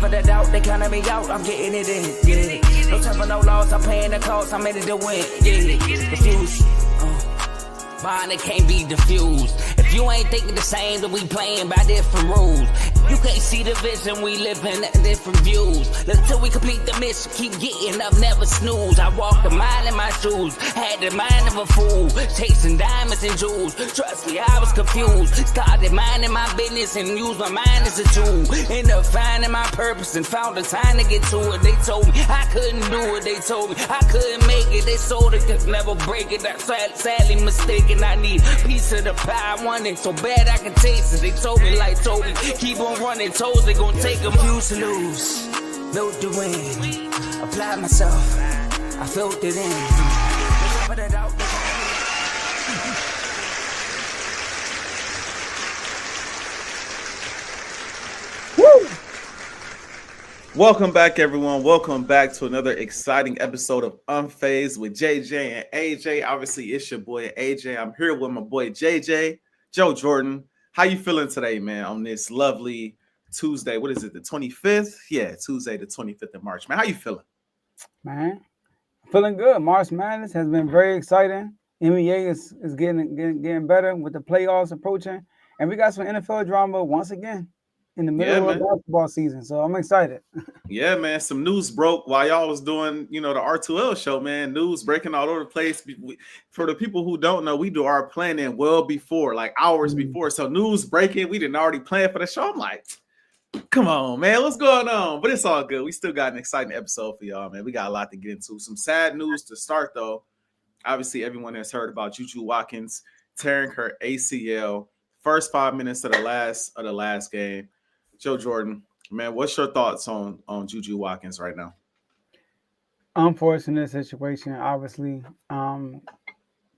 Without a doubt, they counted me out, I'm getting it in, yeah. No time for no loss, I'm paying the cost, I'm in it to win, yeah. Refuse, mine, it can't be diffused. If you ain't thinking the same, then we playing by different rules. You can't see the vision, we living at different views. Until we complete the mission, keep getting up, never snooze. I walk the mile in my shoes, had the mind of a fool, chasing diamonds and jewels. Trust me, I was confused. Started minding my business and used my mind as a tool. Ended up finding my purpose and found the time to get to it. They told me I couldn't do it, they told me I couldn't make it. They sold it, could never break it. That's sadly mistaken. I need a piece of the pie, I want it so bad I can taste it. They told me like Toby, keep on running toes, they gon' take them. Used to lose, built to win. Applied myself, I felt it in. Woo! Welcome back, everyone. Welcome back to another exciting episode of Unfazed with JJ and AJ. Obviously, it's your boy AJ. I'm here with my boy JJ, Joe Jordan. How you feeling today, man, on this lovely Tuesday? What is it, the 25th? Yeah, Tuesday, the 25th of March. Man, how you feeling? Man, feeling good. March Madness has been very exciting. NBA is getting better with the playoffs approaching. And we got some NFL drama once again in the middle of basketball season. So I'm excited. Yeah, man. Some news broke while y'all was doing, the R2L show, man. News breaking all over the place. For the people who don't know, we do our planning well before, like hours before. So news breaking, we didn't already plan for the show. I'm like, come on, man, what's going on? But it's all good. We still got an exciting episode for y'all, man. We got a lot to get into. Some sad news to start, though. Obviously, everyone has heard about JUJU Watkins tearing her ACL. First 5 minutes of the last game. Joe Jordan, man, what's your thoughts on JUJU Watkins right now? Unfortunate situation, obviously.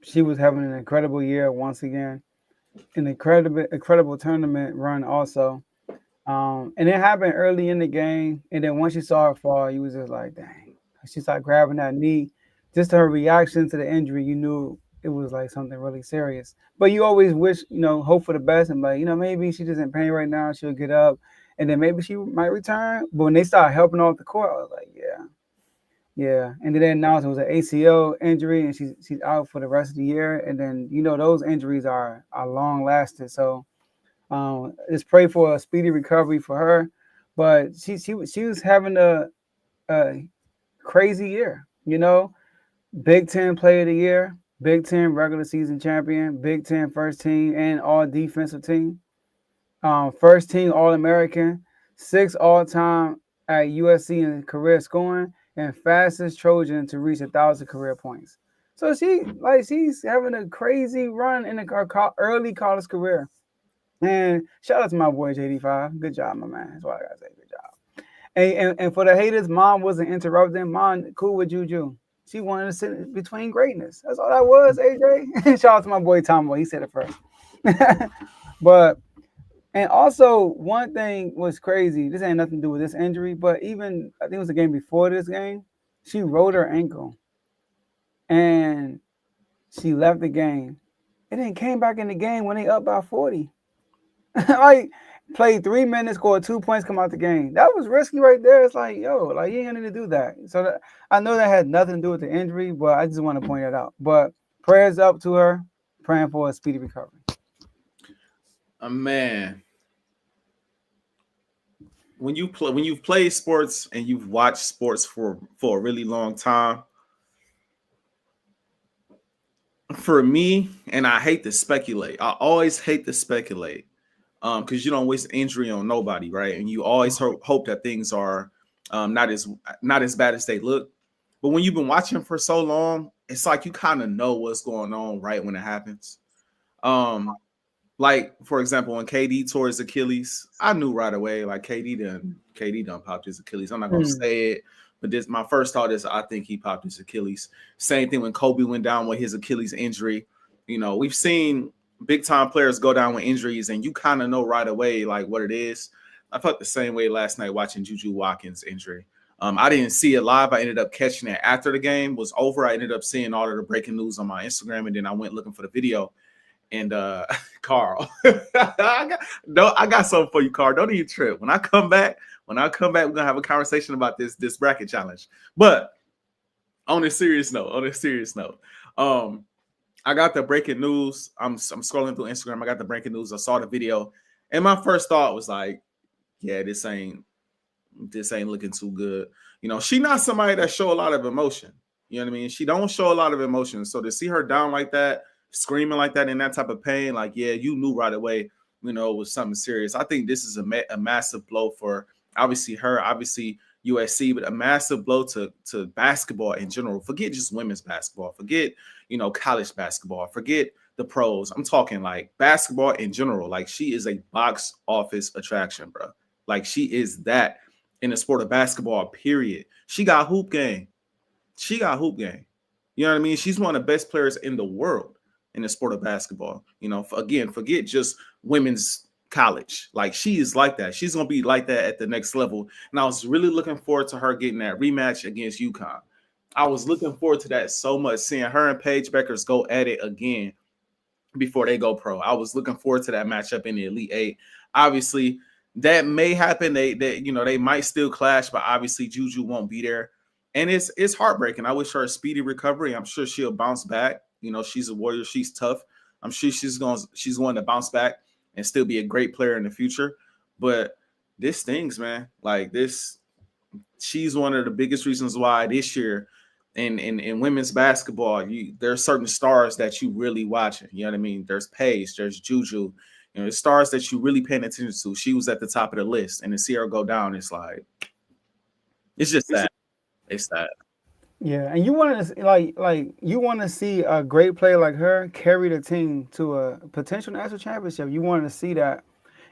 She was having an incredible year once again, an incredible tournament run also. And it happened early in the game, and then once you saw her fall, you was just like, dang. She started grabbing that knee. Just her reaction to the injury, you knew it was like something really serious. But you always wish, hope for the best and like, maybe she's just in pain right now. She'll get up and then maybe she might return. But when they started helping off the court, I was like, yeah. And then they announced it was an ACL injury and she's out for the rest of the year. And then, those injuries are long lasting. So just pray for a speedy recovery for her. But she was having a crazy year, Big Ten Player of the Year, Big Ten regular season champion, Big Ten first team and all defensive team, first team All-American, 6th all-time at USC in career scoring, and fastest Trojan to reach 1,000 career points. So she's having a crazy run in her early college career. And shout out to my boy JD5. Good job, my man. That's what I gotta say. Good job. And for the haters, mom wasn't interrupting. Mom cool with JUJU. She wanted to sit between greatness. That's all that was, AJ. Shout out to my boy Tombo. He said it first. And also one thing was crazy. This ain't nothing to do with this injury, but even I think it was the game before this game, she rolled her ankle and she left the game. And then came back in the game when they up by 40. Like played 3 minutes, scored 2 points, come out the game. That was risky right there. It's like, you ain't gonna need to do that. So I know that had nothing to do with the injury, but I just want to point it out. But prayers up to her, praying for a speedy recovery. Man, when you've played sports and you've watched sports for a really long time, for me, and I hate to speculate. I always hate to speculate. Because you don't wish injury on nobody, right? And you always hope that things are not as bad as they look. But when you've been watching for so long, it's like you kind of know what's going on right when it happens. Like for example, when KD tore his Achilles, I knew right away. Like KD done popped his Achilles. I'm not gonna say it, but my first thought is I think he popped his Achilles. Same thing when Kobe went down with his Achilles injury. We've seen big time players go down with injuries and you kind of know right away like what it is. I felt the same way last night watching JUJU Watkins injury. I didn't see it live. I ended up catching it after the game was over. I ended up seeing all of the breaking news on my Instagram and then I went looking for the video. And Carl, I got something for you, Carl. Don't even trip. When I come back, we're gonna have a conversation about this bracket challenge. But on a serious note, I got the breaking news. I'm scrolling through Instagram. I got the breaking news. I saw the video, and my first thought was like, yeah, this ain't looking too good. You know, she not somebody that show a lot of emotion. You know what I mean? She don't show a lot of emotion. So to see her down like that, screaming like that in that type of pain, like, yeah, you knew right away, you know, it was something serious. I think this is a massive blow for obviously her, obviously USC, but a massive blow to basketball in general. Forget just women's basketball. Forget, you know, college basketball. Forget the pros. I'm talking like basketball in general. Like, she is a box office attraction, bro. Like, she is that in the sport of basketball, period. She got hoop game. You know what I mean? She's one of the best players in the world in the sport of basketball. You know, again, forget just women's college. Like, she is like that. She's going to be like that at the next level. And I was really looking forward to her getting that rematch against UConn. I was looking forward to that so much, seeing her and Paige Beckers go at it again before they go pro. I was looking forward to that matchup in the Elite Eight. Obviously, that may happen. They might still clash, but obviously JUJU won't be there. And it's heartbreaking. I wish her a speedy recovery. I'm sure she'll bounce back. You know, she's a warrior. She's tough. I'm sure she's going to bounce back and still be a great player in the future. But this stings, man. Like, this, she's one of the biggest reasons why this year in women's basketball, there are certain stars that you really watching. You know what I mean? There's Paige, there's JUJU. You know, there's stars that you really paying attention to. She was at the top of the list, and to see her go down, it's like, it's just sad. It's sad. Yeah, and you want to you want to see a great player like her carry the team to a potential national championship. You want to see that,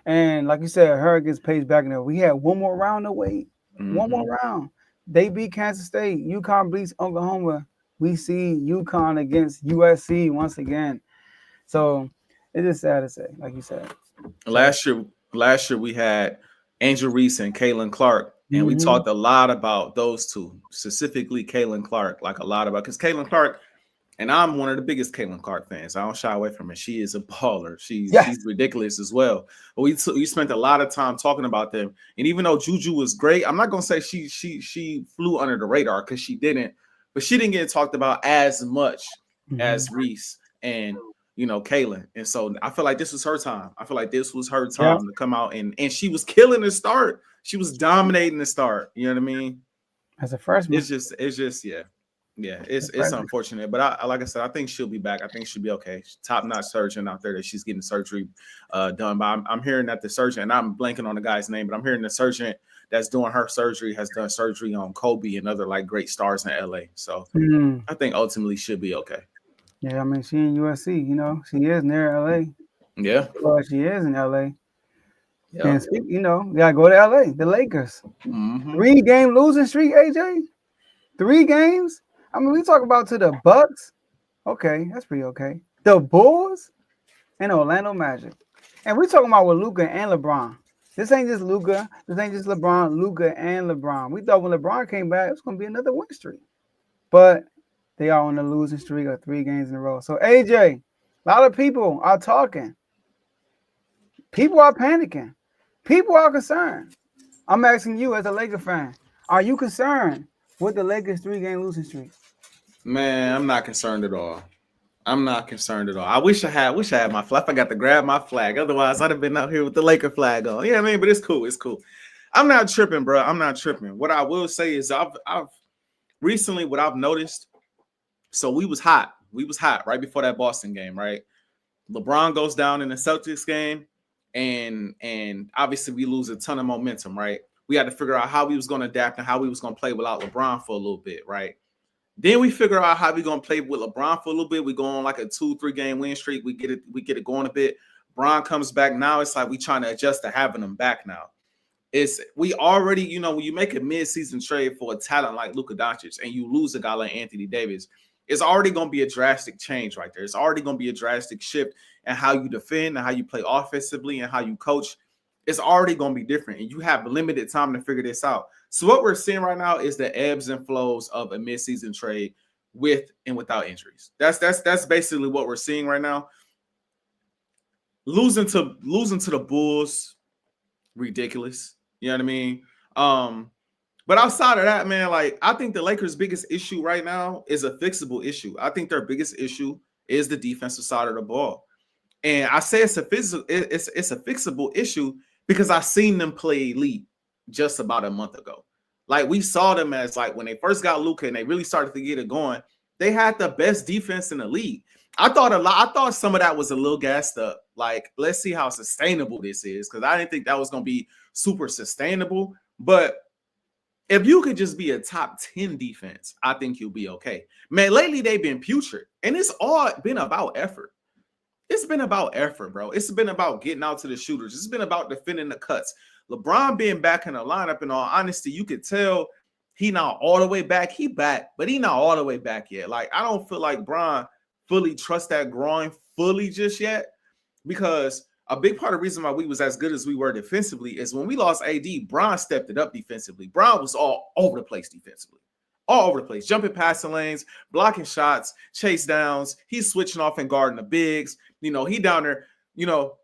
and like you said, her against Paige Beckers. We had one more round to wait. Mm-hmm. One more round. They beat Kansas State. UConn beats Oklahoma. We see UConn against USC once again. So it is sad to say, like you said. Last year we had Angel Reese and Caitlin Clark. And we talked a lot about those two, specifically Caitlin Clark, like a lot about, because Caitlin Clark, and I'm one of the biggest Caitlin Clark fans. I don't shy away from her. She is a baller. She's ridiculous as well. But we spent a lot of time talking about them. And even though JUJU was great, I'm not gonna say she flew under the radar, because she didn't. But she didn't get talked about as much as Reese and, you know, Caitlin. And so I feel like this was her time. To come out and she was killing the start. She was dominating the start. You know what I mean? As a freshman. It's just it's unfortunate. But like I said, I think she'll be back. I think she'll be okay. Top-notch surgeon out there that she's getting surgery done by. I'm hearing that the surgeon, and I'm blanking on the guy's name, but I'm hearing the surgeon that's doing her surgery has done surgery on Kobe and other like great stars in LA. So I think ultimately she'll be okay. Yeah, I mean, she in USC, you know, she is near LA. Yeah. Well, she is in LA. Yep. And you know, you gotta go to LA, the Lakers. 3-game losing streak, AJ. 3 games. I mean, we talk about to the Bucks. Okay, that's pretty okay. The Bulls and Orlando Magic. And we're talking about with Luka and LeBron. This ain't just Luka. This ain't just LeBron. Luka and LeBron. We thought when LeBron came back, it was gonna be another win streak. But they are on the losing streak of 3 games in a row. So AJ, a lot of people are talking. People are panicking. People are concerned. I'm asking you as a Laker fan, are you concerned with the Lakers' 3-game losing streak? Man, I'm not concerned at all. I wish I had my flag. I got to grab my flag. Otherwise, I'd have been out here with the Laker flag on. Yeah, I mean, but it's cool. I'm not tripping, bro. I'm not tripping. What I will say is I've recently, what I've noticed, so we was hot right before that Boston game, right? LeBron goes down in the Celtics game. And obviously we lose a ton of momentum, right? We had to figure out how we was going to adapt and how we was going to play without LeBron for a little bit, right? Then we figure out how we going to play with LeBron for a little bit. We go on like a 2-3 game win streak. We get it going a bit. Bron comes back. Now it's like we trying to adjust to having him back now. We already, you know, when you make a mid-season trade for a talent like Luka Doncic and you lose a guy like Anthony Davis, it's already going to be a drastic change right there. It's already going to be a drastic shift in how you defend and how you play offensively and how you coach. It's already going to be different, and you have limited time to figure this out. So what we're seeing right now is the ebbs and flows of a mid-season trade with and without injuries. That's basically what we're seeing right now. losing to the Bulls, ridiculous. You know what I mean? But outside of that, man, like I think the Lakers' biggest issue right now is a fixable issue. I think their biggest issue is the defensive side of the ball. And I say it's a fixable issue because I seen them play elite just about a month ago. Like we saw them as like when they first got Luka and they really started to get it going, they had the best defense in the league. I thought some of that was a little gassed up. Like, let's see how sustainable this is, because I didn't think that was going to be super sustainable. But if you could just be a top 10 defense, I think you'll be okay. Man, lately they've been putrid, and it's all been about effort. It's been about effort, bro. It's been about getting out to the shooters. It's been about defending the cuts. LeBron being back in the lineup, in all honesty, you could tell he not all the way back. He back, but he not all the way back yet. Like, I don't feel like Bron fully trusts that groin fully just yet, because a big part of the reason why we was as good as we were defensively is when we lost AD, Bron stepped it up defensively. Bron was all over the place defensively. All over the place, jumping past the lanes, blocking shots, chase downs. He's switching off and guarding the bigs. You know, he down there, you know,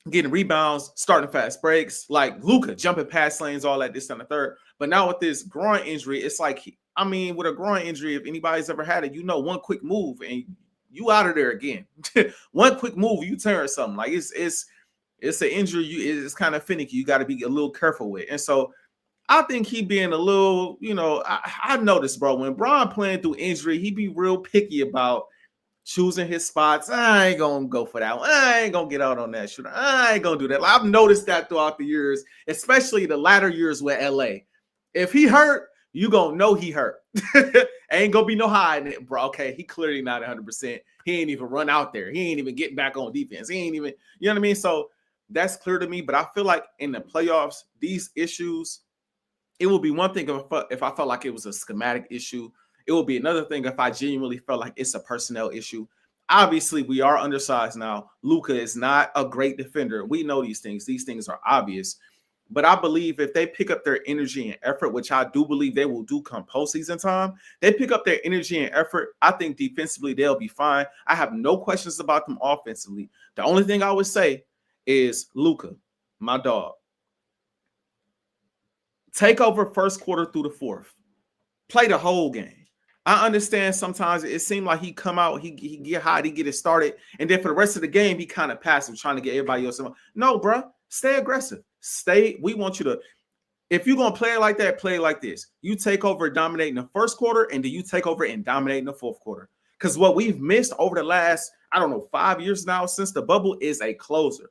getting rebounds, starting fast breaks, like Luka jumping past lanes, all that, this and the third. But now with this groin injury, it's like, I mean, with a groin injury, if anybody's ever had it, you know, one quick move and you out of there again. One quick move, you turn something. Like it's an injury. It's kind of finicky. You got to be a little careful with. And so I think he being a little, you know, I noticed, bro, when Bron playing through injury, he be real picky about choosing his spots. I ain't gonna go for that one. I ain't gonna get out on that shooter. I ain't gonna do that. Like, I've noticed that throughout the years, especially the latter years with LA. If he hurt, you gonna know he hurt. Ain't gonna be no hiding it, bro. Okay, he clearly not 100%. He ain't even run out there. He ain't even getting back on defense. He ain't even, you know what I mean? So that's clear to me. But I feel like in the playoffs, these issues, it will be one thing if I felt like it was a schematic issue. It will be another thing if I genuinely felt like it's a personnel issue. Obviously, we are undersized now. Luka is not a great defender. We know these things. These things are obvious. But I believe if they pick up their energy and effort, which I do believe they will do come postseason time, they pick up their energy and effort, I think defensively they'll be fine. I have no questions about them offensively. The only thing I would say is Luka, my dog, take over first quarter through the fourth. Play the whole game. I understand sometimes it seemed like he come out, he get hot, he get it started, and then for the rest of the game, he kind of passive, trying to get everybody else. No, bro, stay aggressive. We want you to, if you're going to play it like that, play it like this. You take over dominating the first quarter, and then you take over and dominating the fourth quarter. Because what we've missed over the last, 5 years now since the bubble is a closer.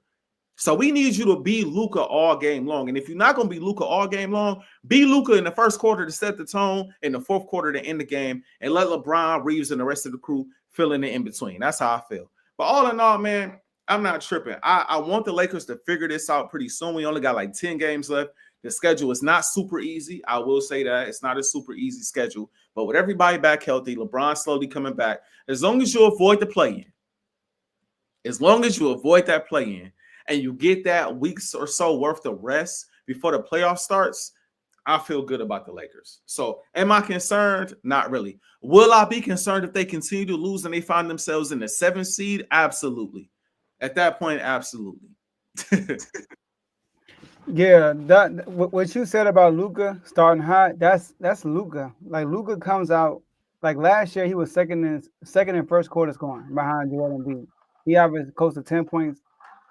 So we need you to be Luka all game long. And if you're not going to be Luka all game long, be Luka in the first quarter to set the tone, in the fourth quarter to end the game, and let LeBron, Reeves, and the rest of the crew fill in the in-between. That's how I feel. But all in all, man, I'm not tripping. I want the Lakers to figure this out pretty soon. We only got like 10 games left. The schedule is not super easy. I will say that. It's not a super easy schedule. But with everybody back healthy, LeBron slowly coming back, as long as you avoid the play-in, and you get that weeks or so worth of rest before the playoff starts, I feel good about the Lakers. So am I concerned? Not really. Will I be concerned if they continue to lose and they find themselves in the 7th seed? Absolutely. At that point, absolutely. Yeah, that what you said about Luka starting hot, that's Luka. Like Luka comes out, like last year he was second in first quarter scoring behind Joel Embiid. He averaged close to 10 points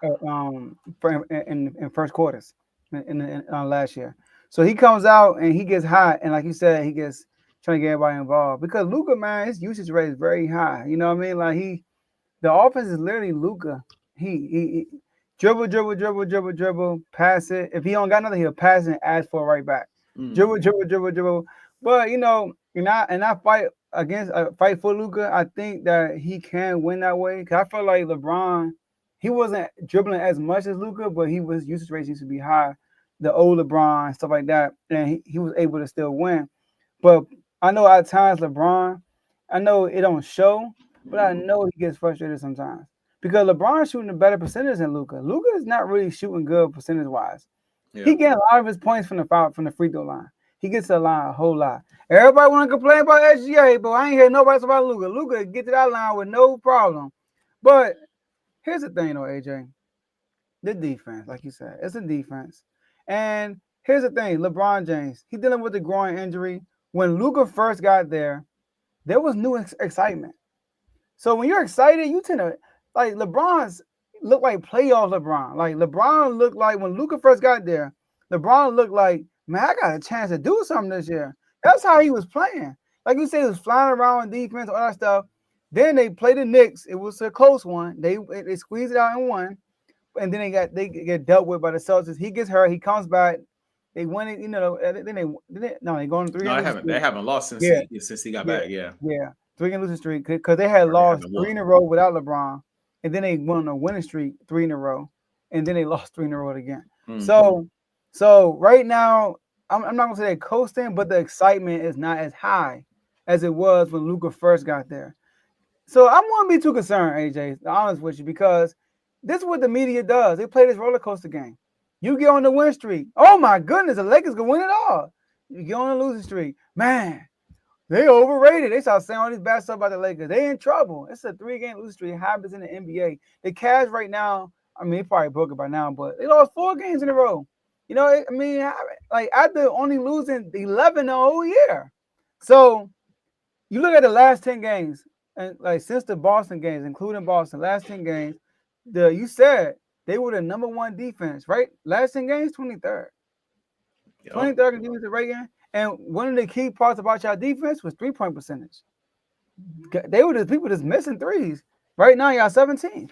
in first quarters in last year. So he comes out and he gets hot, and like you said, he gets trying to get everybody involved, because Luka, man, his usage rate is very high. You know what I mean? Like the offense is literally Luka. He dribble, pass it. If he don't got nothing, he'll pass it and ask for it right back. Dribble. But you know, and I fight for Luka. I think that he can win that way. Cause I feel like LeBron, he wasn't dribbling as much as Luka, but his usage rate used to be high. The old LeBron, stuff like that, and he was able to still win. But I know at times LeBron, I know it don't show, but I know he gets frustrated sometimes because LeBron's shooting a better percentage than Luka. Luka is not really shooting good percentage wise. Yeah. He gets a lot of his points from the free throw line. He gets to the line a whole lot. Everybody want to complain about SGA, but I ain't hear nobody talk about Luka. Luka get to that line with no problem. But here's the thing, though, AJ. The defense, like you said, it's a defense. And here's the thing: LeBron James, he's dealing with a groin injury. When Luka first got there was new excitement. So when you're excited, you tend to like LeBron's look like playoff LeBron. Like LeBron looked like when Luka first got there, LeBron looked like, man, I got a chance to do something this year. That's how he was playing. Like you said, he was flying around on defense, all that stuff. Then they played the Knicks. It was a close one. They squeezed it out and won. And then they get dealt with by the Celtics. He gets hurt. He comes back. They win it. You know. Then they go on 3. No, they haven't lost since he got back. Yeah. 3-game losing streak because they had lost 3 in a row without LeBron, and then they went on a winning streak 3 in a row, and then they lost 3 in a row again. Mm-hmm. So right now, I'm not gonna say they're coasting, but the excitement is not as high as it was when Luka first got there. So I wouldn't be too concerned, AJ, to be honest with you, because this is what the media does. They play this roller coaster game. You get on the win streak. Oh my goodness, the Lakers can win it all. You get on a losing streak. Man, they overrated. They start saying all these bad stuff about the Lakers. They in trouble. It's a 3-game losing streak. It happens in the NBA. The Cavs right now, I mean, they probably broke it by now, but they lost 4 games in a row. You know, I mean, like after only losing 11 the whole year. So you look at the last 10 games, and like since the Boston games, including Boston, last 10 games, you said they were the number 1 defense, right? Last 10 games, 23rd. Yep. 23rd in defensive rating. And one of the key parts about y'all defense was 3-point percentage. They were the people that's missing threes. Right now, y'all 17.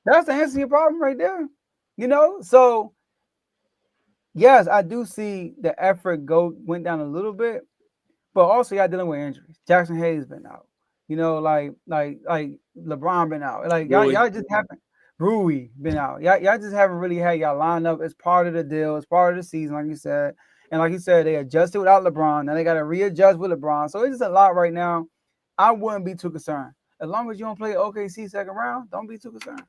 That's the answer to your problem right there. You know? So, yes, I do see the effort went down a little bit, but also y'all dealing with injuries. Jackson Hayes been out. You know, like LeBron been out. Like y'all just haven't. Rui been out. Y'all just haven't really had y'all line up. It's part of the deal. It's part of the season, like you said. And like you said, they adjusted without LeBron. Now they got to readjust with LeBron. So it's just a lot right now. I wouldn't be too concerned. As long as you don't play OKC second round, don't be too concerned.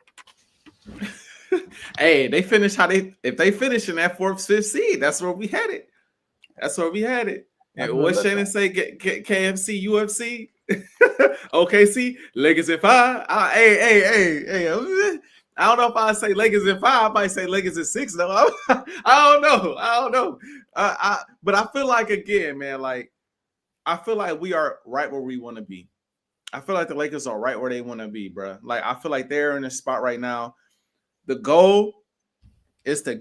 Hey, they finish if they finish in that 4th, 5th seed, that's where we had it. And what Shannon say? Get KFC, UFC, OKC, Lakers at 5. Hey. I don't know if I say Lakers at 5. I might say Lakers at 6. though. I don't know. But I feel like, again, man, like I feel like we are right where we want to be. I feel like the Lakers are right where they want to be, bro. Like I feel like they're in a spot right now. The goal is to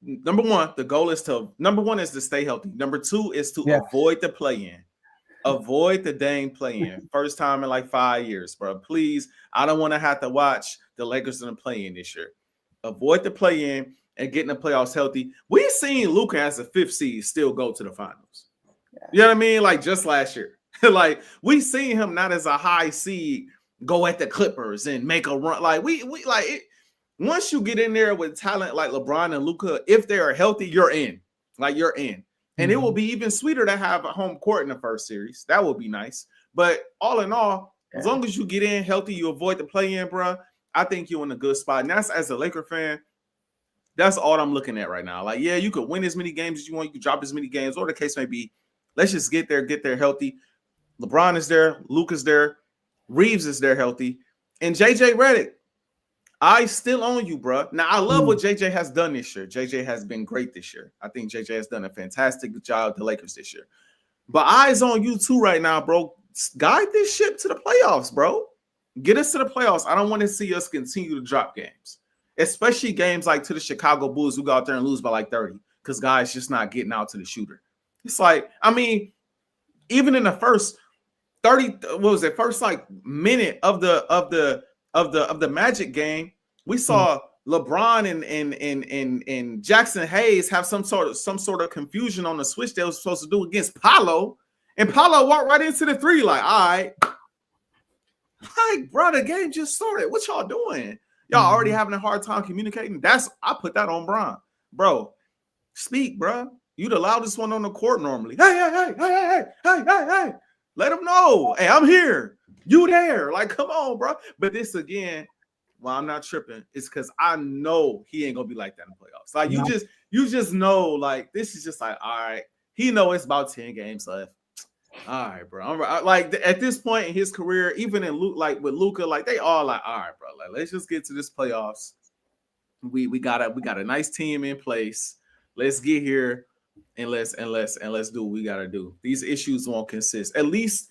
number one. The goal is number 1 is to stay healthy. Number 2 is to avoid the play-in. Avoid the dang play-in. First time in like 5 years, bro. Please, I don't want to have to watch the Lakers in the play-in this year. Avoid the play-in and get in the playoffs healthy. We've seen Luka as a 5th seed still go to the finals. You know what I mean? Like just last year. Like we seen him not as a high seed go at the Clippers and make a run. Like we like it. Once you get in there with talent like LeBron and Luka, if they are healthy, you're in. Like you're in. And it will be even sweeter to have a home court in the first series. That would be nice. But all in all, as long as you get in healthy, you avoid the play-in, bro, I think you're in a good spot. And that's, as a Laker fan, that's all I'm looking at right now. Like, yeah, you could win as many games as you want. You could drop as many games, or the case may be. Let's just get there healthy. LeBron is there. Luka's there. Reeves is there healthy. And JJ Redick, I still own you, bro. Now, I love what JJ has done this year. JJ has been great this year. I think JJ has done a fantastic job with the Lakers this year. But eyes on you too right now, bro. Guide this ship to the playoffs, bro. Get us to the playoffs. I don't want to see us continue to drop games, especially games like to the Chicago Bulls who go out there and lose by like 30 because guys just not getting out to the shooter. It's like, I mean, even in the first 30, what was it? First like minute of the Magic game, we saw LeBron and Jackson Hayes have some sort of confusion on the switch they was supposed to do against Paolo, and Paolo walked right into the 3 like, all right, like, bro, the game just started. What y'all doing? Y'all already having a hard time communicating. I put that on Bron, bro. Speak, bro. You the loudest one on the court normally. Hey. Let them know. Hey, I'm here. You there? Like, come on, bro. But this again, well, I'm not tripping. It's because I know he ain't gonna be like that in the playoffs. Like you just know, like this is just like, all right. He know it's about 10 games left. All right, bro. Like at this point in his career, even in Luke, like with Luka, like they all like, all right, bro. Like let's just get to this playoffs. We got a nice team in place. Let's get here and let's do what we gotta do. These issues won't consist. At least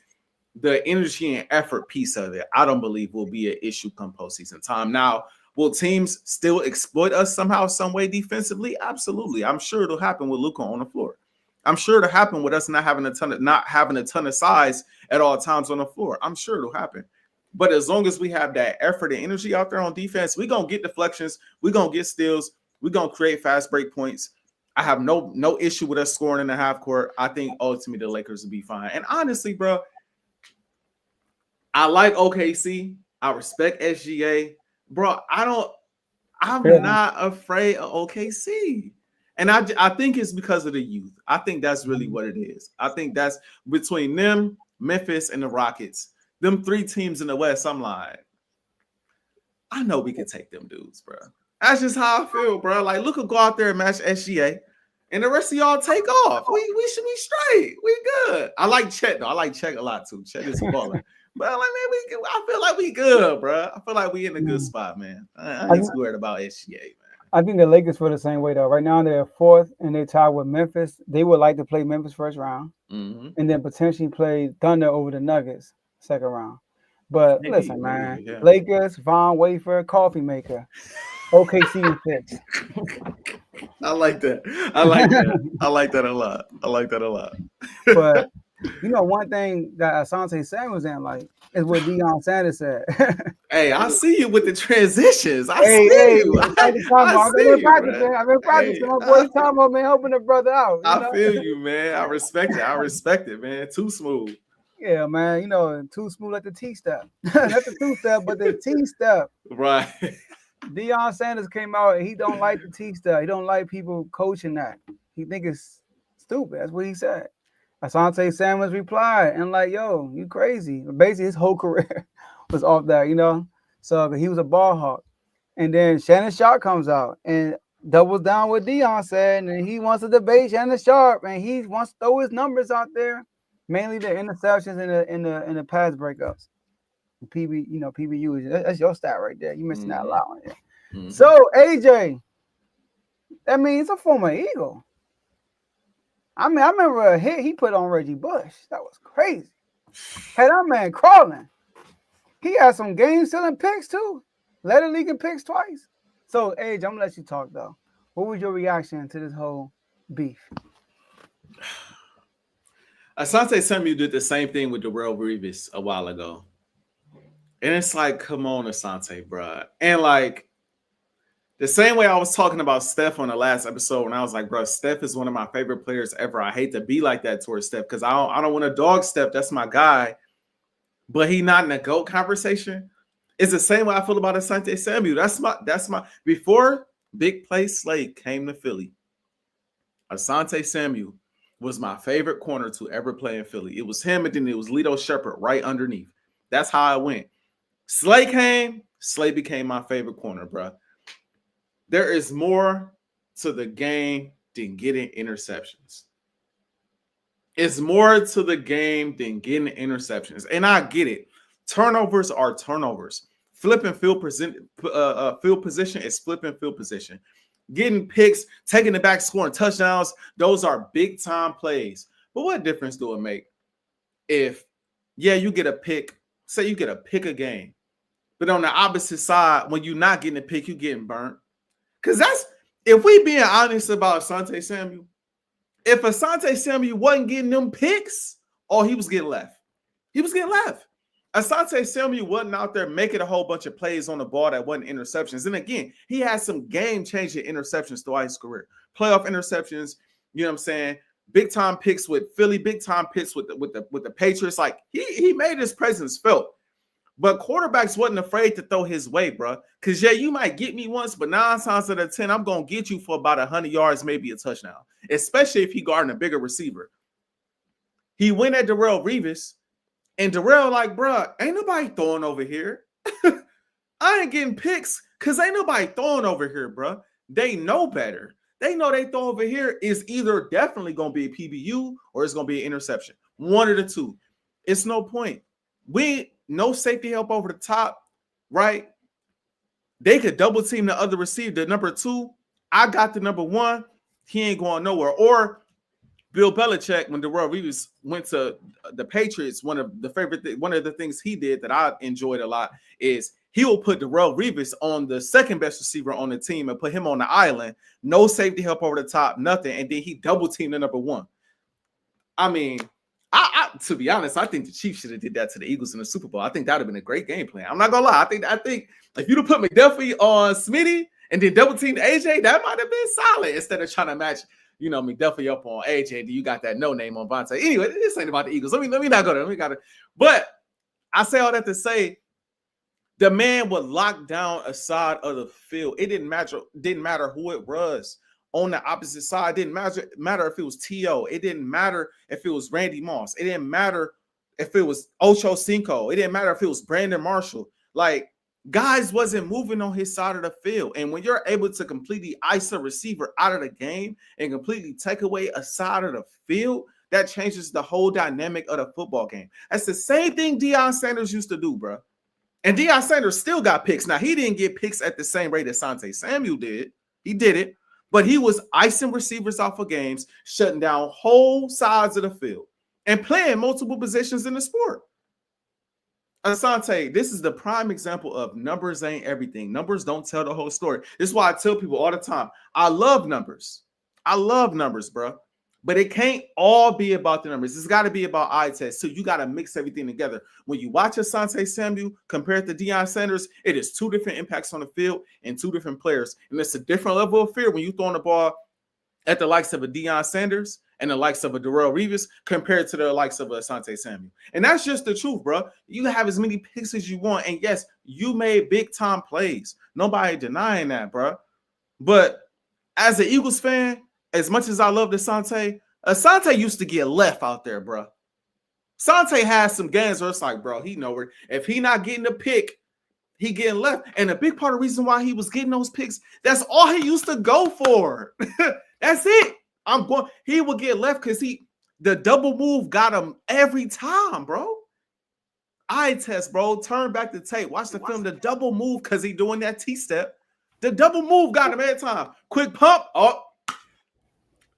the energy and effort piece of it, I don't believe will be an issue come postseason time. Now, will teams still exploit us somehow, some way defensively? Absolutely. I'm sure it'll happen with Luka on the floor. I'm sure it'll happen with us not having a ton of size at all times on the floor. I'm sure it'll happen. But as long as we have that effort and energy out there on defense, we're going to get deflections. We're going to get steals. We're going to create fast break points. I have no issue with us scoring in the half court. I think ultimately the Lakers will be fine. And honestly, bro, I like OKC. I respect SGA. Bro, I'm not afraid of OKC. And I think it's because of the youth. I think that's really what it is. I think that's between them, Memphis, and the Rockets. Them three teams in the West, I'm like, I know we can take them dudes, bro. That's just how I feel, bro. Like, look, go out there and match SGA, and the rest of y'all take off. We should be straight. We good. I like Chet, though. I like Chet a lot, too. Chet is a baller. But, like, man, I feel like we good, bro. I feel like we in a good spot, man. I ain't too worried about SGA, man. I think the Lakers feel the same way, though. Right now, they're fourth, and they're tied with Memphis. They would like to play Memphis first round, and then potentially play Thunder over the Nuggets second round. But listen, man, Lakers, Von Wafer, coffee maker, OKC and picks. I like that. I like that a lot. I like that a lot. But you know, one thing that Asante Samuels didn't like is what Deon Sanders said. Hey, I see you with the transitions. I see you. I've been practicing. My boy Tomo, man, helping the brother out. I feel you, man. I respect it, man. Too smooth. Yeah, man. You know, too smooth like the T-step. Not the two-step, but the T-step. Right. Deon Sanders came out and he don't like the T-step. He don't like people coaching that. He think it's stupid. That's what he said. Asante Samuels replied and like, yo, you crazy. Basically, his whole career was off that, you know. So he was a ball hawk. And then Shannon Sharp comes out and doubles down what Deon said, and he wants to debate Shannon Sharp, and he wants to throw his numbers out there, mainly the interceptions and the pass breakups. PBU, that's your stat right there. You missing that a lot on here. So AJ, that means he's a former Eagle. I mean, I remember a hit he put on Reggie Bush. That was crazy. Had that man crawling. He had some game-stealing picks, too. Led the league in picks twice. So, AJ, I'm going to let you talk, though. What was your reaction to this whole beef? Asante Samuel did the same thing with Darrelle Revis a while ago. And it's like, come on, Asante, bro. And, like, the same way I was talking about Steph on the last episode, when I was like, bro, Steph is one of my favorite players ever. I hate to be like that towards Steph because I don't want to dog Steph. That's my guy. But he not in the GOAT conversation. It's the same way I feel about Asante Samuel. That's my before Big Play Slate came to Philly, Asante Samuel was my favorite corner to ever play in Philly. It was him, and then it was Lito Shepherd right underneath. That's how I went. Slay came, Slay became my favorite corner, bro. There is more to the game than getting interceptions. It's more to the game than getting interceptions. And I get it. Turnovers are turnovers. Flipping field position is flipping field position. Getting picks, taking it back, scoring touchdowns, those are big-time plays. But what difference do it make if, you get a pick, say you get a pick a game, but on the opposite side, when you're not getting a pick, you're getting burnt? Because that's, if we being honest about Asante Samuel, if Asante Samuel wasn't getting them picks, he was getting left. He was getting left. Asante Samuel wasn't out there making a whole bunch of plays on the ball that wasn't interceptions. And again, he had some game-changing interceptions throughout his career. Playoff interceptions, you know what I'm saying? Big-time picks with Philly, big-time picks with the Patriots. Like, he made his presence felt. But quarterbacks wasn't afraid to throw his way, bro. Because, you might get me once, but 9 times out of 10, I'm going to get you for about 100 yards, maybe a touchdown, especially if he guarding a bigger receiver. He went at Darrelle Revis, and Darrelle like, bro, ain't nobody throwing over here. I ain't getting picks because ain't nobody throwing over here, bro. They know better. They know they throw over here is either definitely going to be a PBU or it's going to be an interception. One of the two. It's no point. No safety help over the top, right? They could double team the other receiver. The number 2, I got the number 1. He ain't going nowhere. Or Bill Belichick, when Darrelle Revis went to the Patriots, one of the things he did that I enjoyed a lot is he will put Darrelle Revis on the second best receiver on the team and put him on the island. No safety help over the top, nothing. And then he double teamed the number 1. I mean, I to be honest, I think the Chiefs should have did that to the Eagles in the Super Bowl. I think that would have been a great game plan. I'm not gonna lie. I think if you'd have put McDuffie on Smitty and then double teamed AJ, that might have been solid instead of trying to match, McDuffie up on AJ. Do you got that no name on Vontae? Anyway, this ain't about the Eagles. Let me not go there. But I say all that to say the man would lock down a side of the field. It didn't matter who it was. On the opposite side, it didn't matter if it was T.O. It didn't matter if it was Randy Moss. It didn't matter if it was Ocho Cinco. It didn't matter if it was Brandon Marshall. Like, guys wasn't moving on his side of the field. And when you're able to completely ice a receiver out of the game and completely take away a side of the field, that changes the whole dynamic of the football game. That's the same thing Deon Sanders used to do, bro. And Deon Sanders still got picks. Now, he didn't get picks at the same rate as Asante Samuel did. He did it. But he was icing receivers off of games, shutting down whole sides of the field, and playing multiple positions in the sport. Asante, this is the prime example of numbers ain't everything. Numbers don't tell the whole story. This is why I tell people all the time, I love numbers. I love numbers, bro. But it can't all be about the numbers. It's got to be about eye test. So you got to mix everything together. When you watch Asante Samuel compared to Deon Sanders, it is 2 different impacts on the field and 2 different players. And it's a different level of fear when you're throwing the ball at the likes of a Deon Sanders and the likes of a Darrelle Revis compared to the likes of a Asante Samuel. And that's just the truth, bro. You have as many picks as you want. And yes, you made big-time plays. Nobody denying that, bro. But as an Eagles fan, as much as I love Asante used to get left out there, bro. Asante has some games where it's like, bro, he know where. If he not getting a pick, he getting left. And a big part of the reason why he was getting those picks, that's all he used to go for. That's it. He would get left because the double move got him every time, bro. Eye test, bro. Turn back the tape. Watch the film. The double move because he doing that T-step. The double move got him every time. Quick pump. Oh.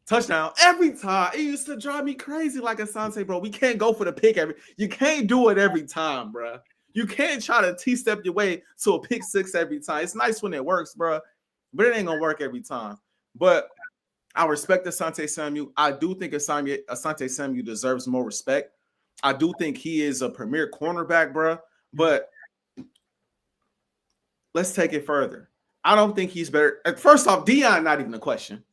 Touchdown every time. It used to drive me crazy like Asante, bro. We can't go for the pick you can't do it every time, bro. You can't try to T-step your way to a pick 6 every time. It's nice when it works, bro, but it ain't gonna work every time. But I respect Asante Samuel. I do think Asante Samuel deserves more respect. I do think he is a premier cornerback, bro. But let's take it further. I don't think he's better. First off, Deon, not even a question.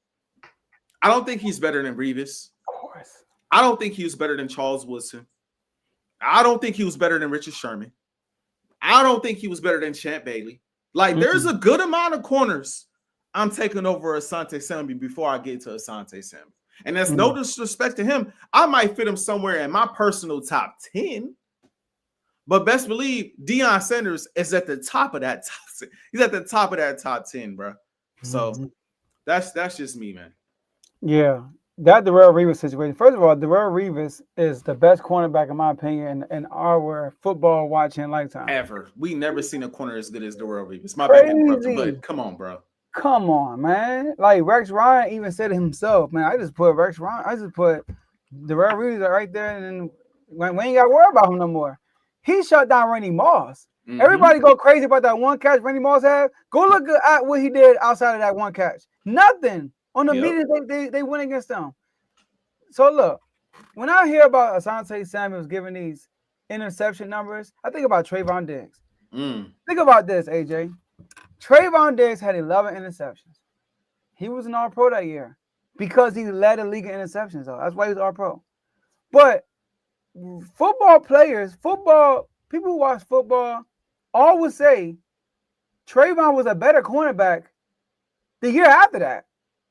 I don't think he's better than Revis. Of course. I don't think he was better than Charles Woodson. I don't think he was better than Richard Sherman. I don't think he was better than Champ Bailey. Like, there's a good amount of corners I'm taking over Asante Samuel before I get to Asante Samuel. And that's no disrespect to him. I might fit him somewhere in my personal top 10. But best believe Deon Sanders is at the top of that top 10. He's at the top of that top 10, bro. So that's just me, man. Yeah, that Darrelle Revis situation. First of all, Darrelle Revis is the best cornerback, in my opinion, in our football watching lifetime. Ever. We never seen a corner as good as Darrelle Revis. My bad, but come on, bro. Come on, man. Like Rex Ryan even said it himself, man. I just put Darrelle Revis right there, and we ain't got to worry about him no more. He shut down Randy Moss. Everybody go crazy about that one catch Randy Moss had. Go look at what he did outside of that one catch. Nothing. On the meetings, they went against them. So look, when I hear about Asante Samuels giving these interception numbers, I think about Trayvon Diggs. Think about this, AJ. Trayvon Diggs had 11 interceptions. He was an All-Pro that year because he led the league in interceptions, though. That's why he was All-Pro. But football players, people who watch football, always say Trayvon was a better cornerback the year after that.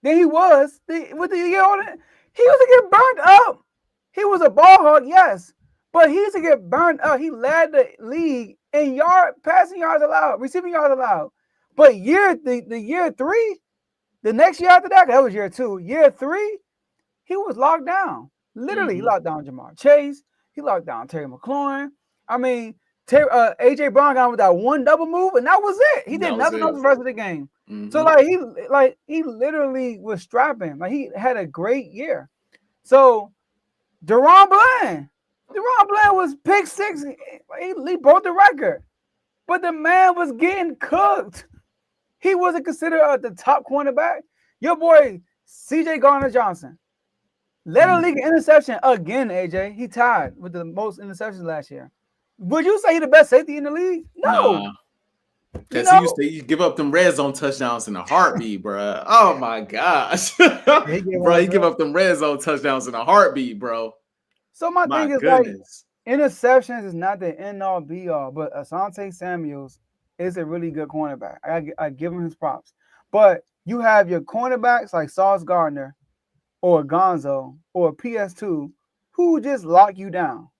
Then he was with the year on it. He used to get burnt up. He was a ball hog, yes, but he used to get burnt up. He led the league in passing yards allowed, receiving yards allowed. But the year 3, the next year after that was year 2. Year 3, he was locked down. Literally, he locked down Jamar Chase. He locked down Terry McLaurin. I mean, AJ Brown got with that one double move, and that was it. He did nothing else the rest of the game. Mm-hmm. So he literally was strapping. Like he had a great year. So Deron Bland was pick 6. He broke the record, but the man was getting cooked. He wasn't considered the top cornerback. Your boy CJ Gardner-Johnson led the league in interception again. AJ, he tied with the most interceptions last year. Would you say he's the best safety in the league? No. Because he used to give up them red zone touchdowns in a heartbeat, bro. Oh my gosh. Bro, he give up them red zone touchdowns in a heartbeat, bro. So my thing is like interceptions is not the end all be all, but Asante Samuels is a really good cornerback. I give him his props. But you have your cornerbacks like Sauce Gardner or Gonzo or PS2 who just lock you down.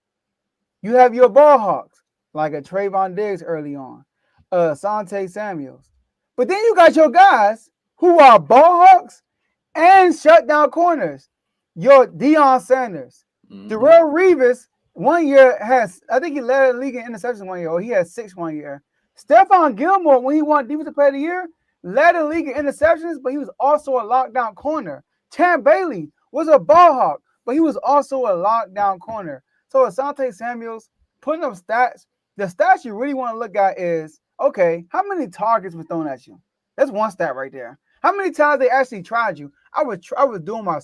You have your ball hawks like a Trayvon Diggs early on, Asante Samuels. But then you got your guys who are ball hawks and shutdown corners. Your Deon Sanders. Darrell Revis 1 year I think he led the league in interceptions 1 year, or he had 6 1 year. Stephon Gilmore, when he won Defensive Player of the Year, led the league in interceptions, but he was also a lockdown corner. Champ Bailey was a ball hawk, but he was also a lockdown corner. So Asante Samuels putting up stats. The stats you really want to look at is, okay, how many targets were thrown at you? That's one stat right there. How many times they actually tried you? I was doing my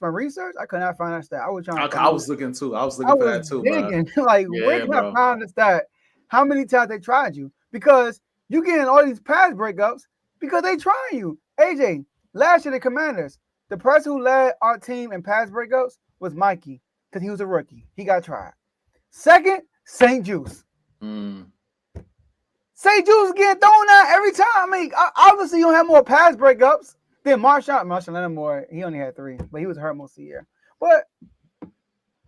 research. I could not find that stat. I was trying. I was looking too. I was looking for that too, digging. Like, where can I find the stat? How many times they tried you? Because you getting all these pass breakups because they trying you. AJ, last year the Commanders, the person who led our team in pass breakups was Mikey because he was a rookie. He got tried. Second, St. Juice. St. Juice getting thrown out every time. I mean, obviously you don't have more pass breakups than Marshall Lattimore. He only had 3, but he was hurt most of the year. But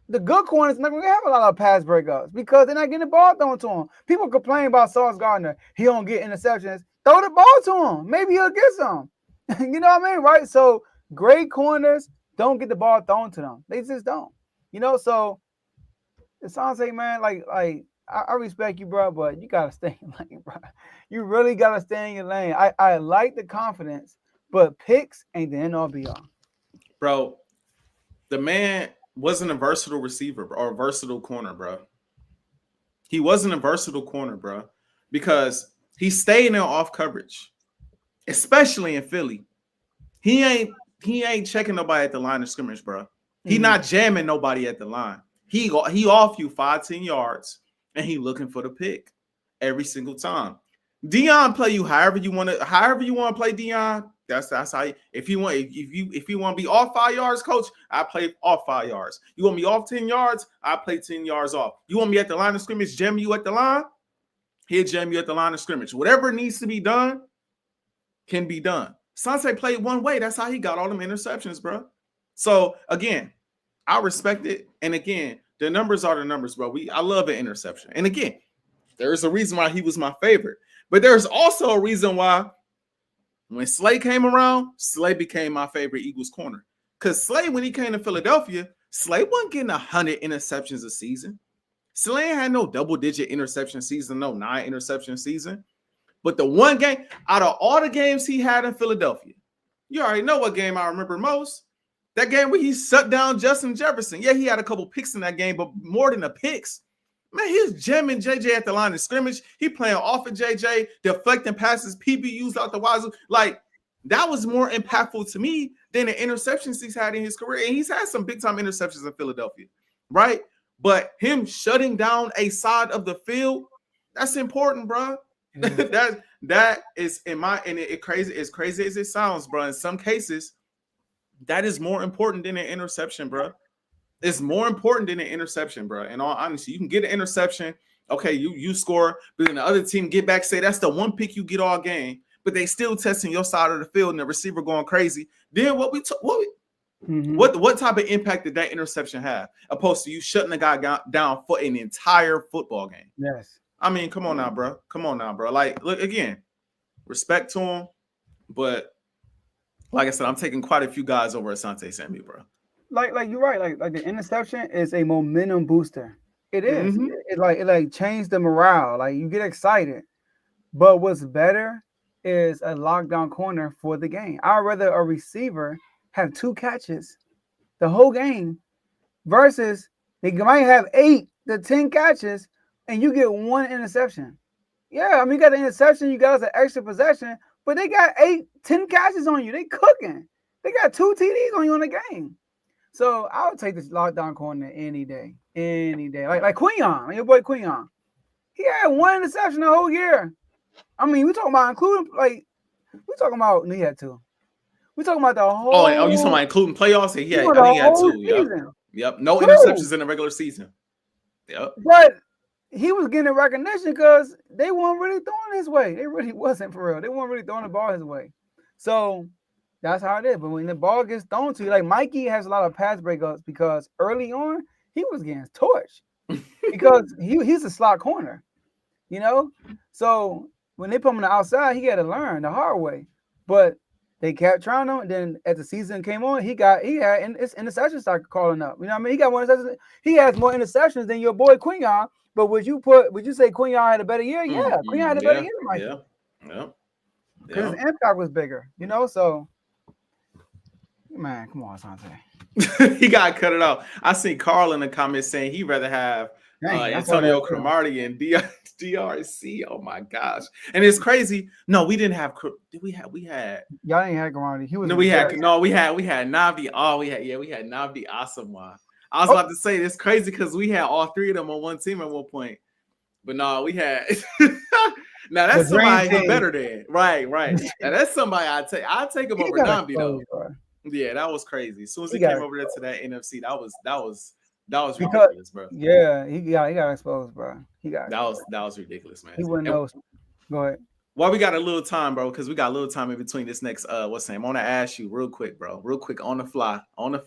the good corners not going to have a lot of pass breakups because they're not getting the ball thrown to him. People complain about Sauce Gardner. He don't get interceptions. Throw the ball to him. Maybe he'll get some. You know what I mean? Right? So great corners don't get the ball thrown to them. They just don't. You know, so it sounds like, man, like I respect you, bro, but you got to stay in your lane, bro. You really got to stay in your lane. I like the confidence, but picks ain't the end all be all. Bro, the man wasn't a versatile receiver or a versatile corner, bro. He wasn't a versatile corner, bro, because he stayed in off coverage, especially in Philly. He ain't checking nobody at the line of scrimmage, bro. He not jamming nobody at the line. He off you 5-10 yards, and he looking for the pick every single time. Deon play you however you want to play Deon. That's how if you want to be off 5 yards, coach, I play off 5 yards. You want me off 10 yards, I play 10 yards off. You want me at the line of scrimmage, jam you at the line, he'll jam you at the line of scrimmage. Whatever needs to be done can be done. Asante played one way. That's how he got all them interceptions, bro. So again, I respect it. And again, the numbers are the numbers, bro. I love an interception. And again, there's a reason why he was my favorite. But there's also a reason why when Slay came around, Slay became my favorite Eagles corner. Because Slay, when he came to Philadelphia, Slay wasn't getting 100 interceptions a season. Slay had no double-digit interception season, no 9 interception season. But the one game, out of all the games he had in Philadelphia, you already know what game I remember most. That game where he shut down Justin Jefferson. Yeah, he had a couple picks in that game, but more than the picks. Man, he was jamming JJ at the line of scrimmage. He playing off of JJ, deflecting passes, PBUs out the wazoo. Like, that was more impactful to me than the interceptions he's had in his career. And he's had some big-time interceptions in Philadelphia, right? But him shutting down a side of the field, that's important, bro. Mm-hmm. that is it crazy as it sounds, bro. In some cases, that is more important than an interception, bro. It's more important than an interception, bro. In all honesty, you can get an interception. Okay, you score, but then the other team get back, say that's the one pick you get all game, but they still testing your side of the field and the receiver going crazy. Then what type of impact did that interception have, opposed to you shutting the guy down for an entire football game? Yes. I mean, come on now, bro. Like, look, again, respect to him, but like I said, I'm taking quite a few guys over Asante Samuel, bro. Like you're right. Like the interception is a momentum booster. It is. Mhm. It like changed the morale. Like you get excited. But what's better is a lockdown corner for the game. I'd rather a receiver have 2 catches the whole game versus they might have 8 to 10 catches and you get 1 interception. Yeah, I mean, you got the interception, you got us an extra possession, but they got 8, 10 catches on you. They cooking. They got 2 TDs on you in the game. So I would take this lockdown corner any day. Any day. Like Quinion, your boy Quinion. He had 1 interception the whole year. I mean, we talking about including, like, we talking about, no, he had 2. We talking about the whole. Oh, you talking about including playoffs? Yeah, I the think he had whole 2. season. Yep. No 2. interceptions in the regular season. Yep. But he was getting recognition because they weren't really throwing his way. They really wasn't, for real. They weren't really throwing the ball his way. So that's how it is. But when the ball gets thrown to you, like Mikey has a lot of pass breakups because early on he was getting torched because he's a slot corner, you know. So when they put him on the outside, he had to learn the hard way. But they kept trying him. And then as the season came on, he had his interceptions started calling up. You know what I mean? He got more interceptions. He has more interceptions than your boy Quinion. But would you say Quinion had a better year? Yeah, Quinion had a better year than Mikey. Yeah. Because his impact was bigger, you know. So, man, come on, Asante. He got cut it off. I seen Carl in the comments saying he'd rather have Antonio Cromartie and DRC. Oh my gosh! And it's crazy. No, we didn't have. We had. Y'all ain't had Cromartie. He was. No, we had Navdi. Oh, we had Navdi Asamoah. I was about to say it's crazy because we had all 3 of them on one team at one point. But no, we had. Now that's somebody better than right. Now that's somebody I'd take him over Navdi though. Yeah, that was crazy. As soon as he came over there to that NFC, that was ridiculous, bro. Yeah, he got exposed, bro. That was ridiculous, man. He wouldn't know. Go ahead. Well, we got a little time, bro, because we got a little time in between this next what's the name? I want to ask you real quick, bro. Real quick on the fly. Because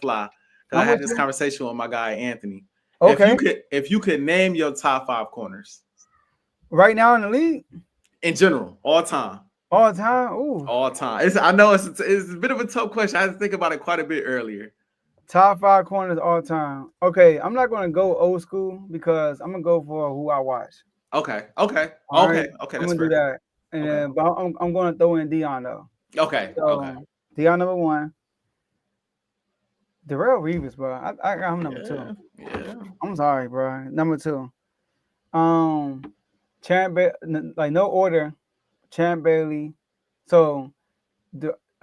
I had this conversation with my guy Anthony. Okay. If you could name your top 5 corners. Right now in the league? In general, all time. All time? Ooh. All time. I know it's a bit of a tough question. I had to think about it quite a bit earlier. Top 5 corners all time. Okay, I'm not going to go old school because I'm going to go for who I watch. Okay. Right? I'm going to do that. And then, but I'm going to throw in Deon, though. Okay. Deon number 1. Darrell Reeves, bro. I got him number 2. Yeah. I'm sorry, bro. Number 2. Like no order. Champ Bailey. So,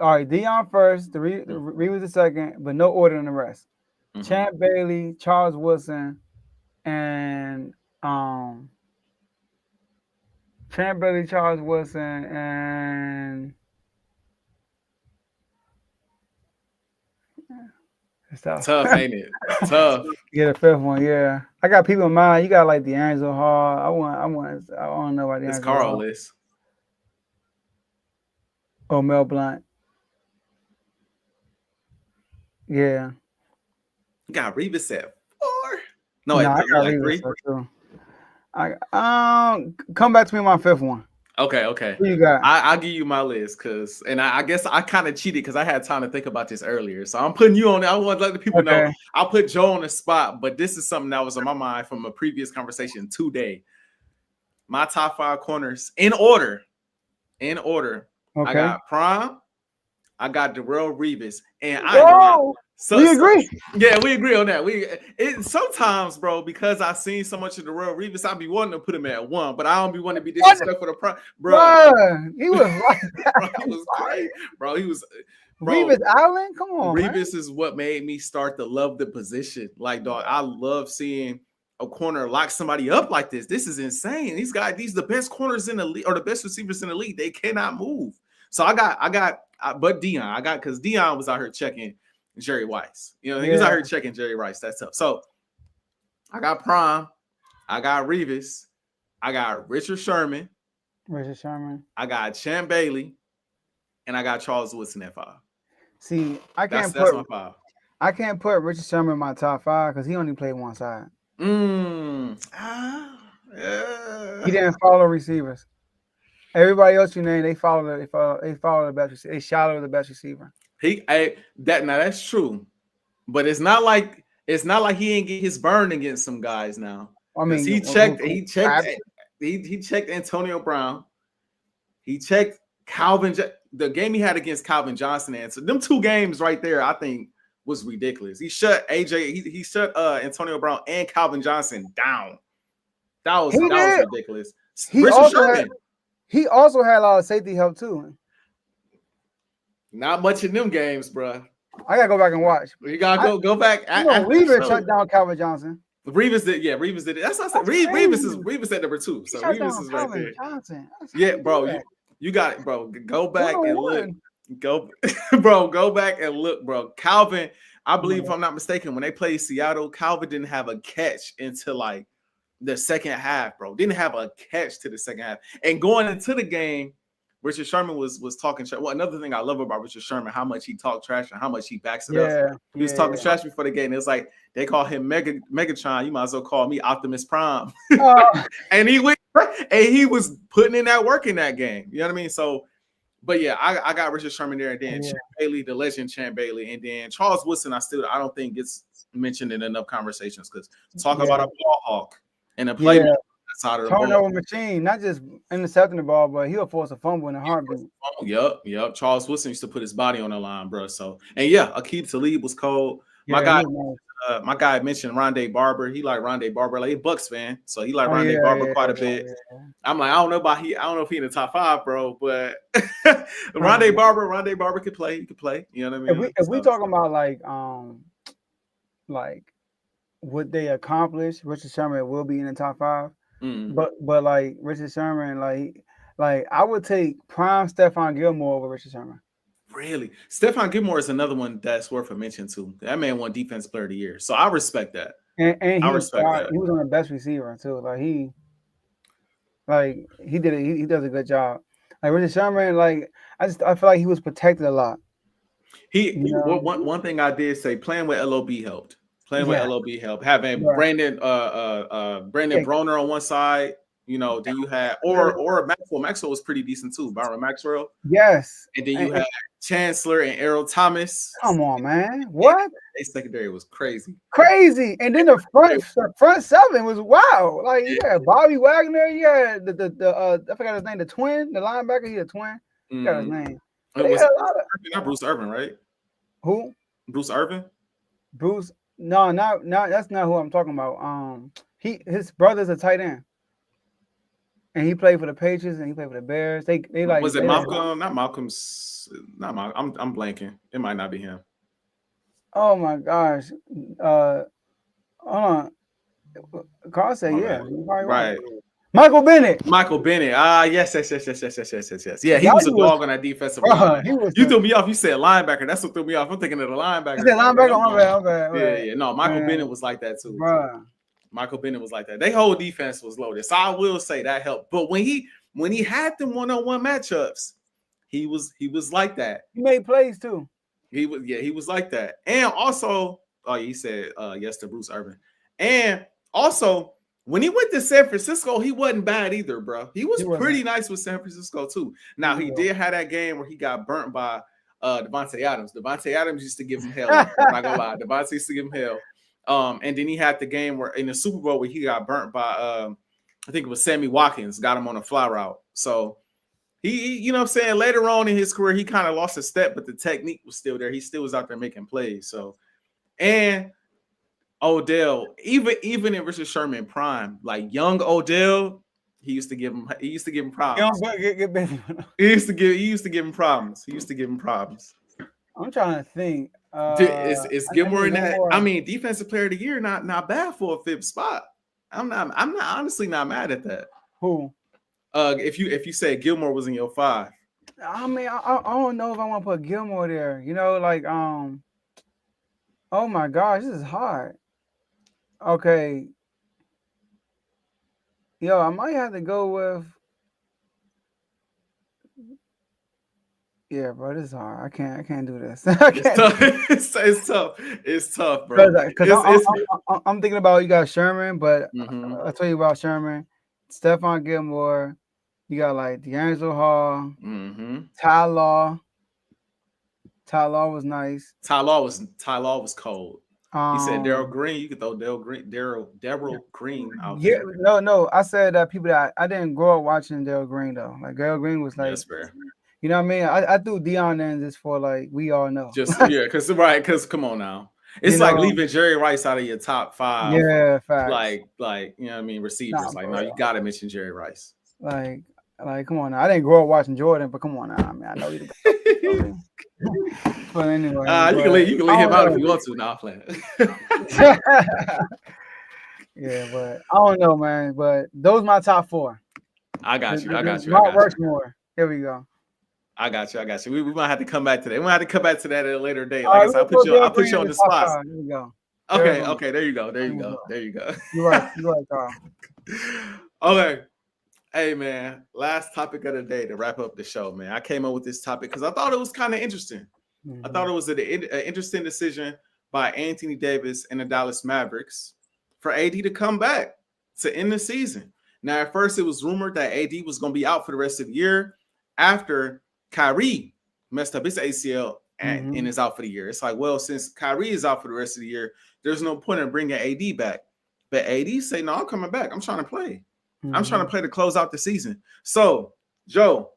all right, Deon first, the Reeves the second, but no order in the rest. Mm-hmm. Champ Bailey, Charles Woodson, and Champ Bailey, Charles Woodson, and it's tough, ain't it? Tough. Yeah, the 5th one, yeah. I got people in mind. You got like D'Angelo Hall. I don't know about D'Angelo. It's Carl list. Oh, Mel Blount. Yeah. You got Reeves at 4. No, I got like Reeves 3. Come back to me on my 5th one. Okay. Who you got? I'll give you my list I guess I kind of cheated because I had time to think about this earlier. So I'm putting you on. I want to let the people know. I'll put Joe on the spot, but this is something that was on my mind from a previous conversation today. My top 5 corners in order. Okay. I got Prime. I got Darrell Reeves, and we agree. Yeah, we agree on that. Sometimes, bro, because I've seen so much of Darrell Reeves, I'll be wanting to put him at 1, but I don't be wanting to be disrespectful to Prime, bro. He was like that. He was crazy, bro. He was. Reeves Island, come on. Reeves is what made me start to love the position. Like, dog, I love seeing a corner lock somebody up like this. This is insane. These are the best corners in the league, or the best receivers in the league. They cannot move. So but Deon, because Deon was out here checking Jerry Rice. You know, he was out here checking Jerry Rice. That's tough. So I got Prime, I got Reeves, I got Richard Sherman, I got Champ Bailey, and I got Charles Woodson at 5. See, that's my 5. I can't put Richard Sherman in my top 5 because he only played one side. He didn't follow receivers. Everybody else you name, they follow the best receiver. They shadow the best receiver. That's true, but it's not like he ain't get his burn against some guys now. I mean, he checked Antonio Brown. He checked Calvin. The game he had against Calvin Johnson, and so them 2 games right there, I think, was ridiculous. He shut AJ. He shut Antonio Brown and Calvin Johnson down. That was ridiculous. He also had a lot of safety help too. Not much in them games, bro. I gotta go back and watch. You gotta go back. Reeves shut down Calvin Johnson. Reeves did it. That's what I said. Reeves at number 2. So Reeves is right there. Johnson. Yeah, bro. You got it, bro. Go back and look. Go back and look, bro. Calvin, I believe, if I'm not mistaken, when they played Seattle, Calvin didn't have a catch until like the second half, bro. Didn't have a catch to the second half. And going into the game, Richard Sherman was talking trash. Well, another thing I love about Richard Sherman, how much he talked trash and how much he backs it up. He was talking trash before the game. It's like they call him Megatron. You might as well call me Optimus Prime. And he was putting in that work in that game. You know what I mean? So, but yeah, I got Richard Sherman there, and then Champ Bailey, the legend Champ Bailey, and then Charles Woodson. I don't think gets mentioned in enough conversations because talk about a ball hawk and a playmaker. Side of the turnover machine, not just intercepting the ball, but he'll force a fumble in a heartbeat. Yep. Charles Woodson used to put his body on the line, bro. So, and Aqib Talib was cold. My guy mentioned Rondé Barber. He like Rondé Barber, like a Bucks fan, so he like Rondé Barber quite a bit. I'm like, I don't know if he in the top 5, bro, but Rondé Barber could play. He could play. You know what I mean? If we talking about like what they accomplished, Richard Sherman will be in the top 5. But like Richard Sherman, like I would take prime Stephon Gilmore over Richard Sherman. Really? Stephon Gilmore is another one that's worth a mention too. That man won Defensive Player of the Year. So I respect that. And I respect that. He was on the best receiver too. He did it. He does a good job. Like Richard Sherman, I feel like he was protected a lot. One thing I did say, playing with LOB helped. Having Brandon Broner on one side, then you had or Maxwell was pretty decent too. Byron Maxwell. Yes. And then you had Chancellor and Errol Thomas. Come on, man. What? A secondary was crazy. And then the front 7 was wow. Like you had Bobby Wagner, you had the I forgot his name, the twin, the linebacker, he a twin. Got his name. It was not Bruce Irvin, right? Who? Bruce Irvin? Bruce. No, that's not who I'm talking about. His brother's a tight end. And he played for the Patriots and he played for the Bears. They like was it Malcolm? Not Malcolm's. Not Malcolm. I'm blanking. It might not be him. Oh my gosh. Hold on. Carl said, right. Michael Bennett. Yes. Yeah, he was a dog on that defensive line. You threw me off. You said linebacker. That's what threw me off. I'm thinking of the linebacker. You said linebacker. My bad. Yeah. No, Michael Bennett was like that too. Bruh. Michael Bennett was like that. Their whole defense was loaded. So I will say that helped. But when he had them one-on-one matchups, he was like that. He made plays too. He was like that. And also, he said yes to Bruce Irvin. And also, when he went to San Francisco, he wasn't bad either, bro. He was pretty nice with San Francisco too. Now he did have that game where he got burnt by Devontae Adams. Devontae Adams used to give him hell. I'm not gonna lie. Devontae used to give him hell. And then he had the game where in the Super Bowl where he got burnt by I think it was Sammy Watkins, got him on a fly route. So he you know what I'm saying, later on in his career, he kind of lost a step, but the technique was still there. He still was out there making plays. So, and Odell, even in Richard Sherman prime, like young Odell, he used to give him problems. He used to give him problems. I'm trying to think. Is Gilmore in that? I mean, Defensive Player of the Year, not bad for a 5th spot. I'm not honestly not mad at that. Who? If you say Gilmore was in your 5. I mean, I don't know if I want to put Gilmore there. Oh my gosh, this is hard. Okay. Yo, I might have to go with. Yeah, bro, this is hard. I can't do this. It's tough, bro. Because I'm thinking about you got Sherman, but I'll tell you about Sherman, Stephon Gilmore. You got like D'Angelo Hall, Ty Law. Ty Law was nice. Ty Law was cold. He said Daryl Green. You could throw Daryl Green out Yeah, there. no. I said people that I didn't grow up watching Daryl Green though. Like Daryl Green was like, That's fair. you know what I mean? I threw Deon in just for like we all know. Just because come on now. It's like leaving Jerry Rice out of your top 5. Yeah, facts. Like you know what I mean, receivers. No, you gotta mention Jerry Rice. Like come on now. I didn't grow up watching Jordan, but come on now. I mean, I know you the but anyway. You can leave him out if you want to. Now I'm playing. Yeah, but I don't know, man. But those are my top 4. I got you. Mount Rushmore. Here we go. I got you. We might have to come back to that. We might have to come back to that at a later date. Like I said, I'll put you on the spot. Here we go. Okay. There you go. You're right, Carl. Okay. Hey, man. Last topic of the day to wrap up the show, man. I came up with this topic because I thought it was kind of interesting. I thought it was an interesting decision by Anthony Davis and the Dallas Mavericks for AD to come back to end the season. Now, at first, it was rumored that AD was going to be out for the rest of the year after Kyrie messed up his ACL and is out for the year. It's like, well, since Kyrie is out for the rest of the year, there's no point in bringing AD back. But AD say, no, I'm coming back. I'm trying to play. I'm trying to play to close out the season. So, Joe,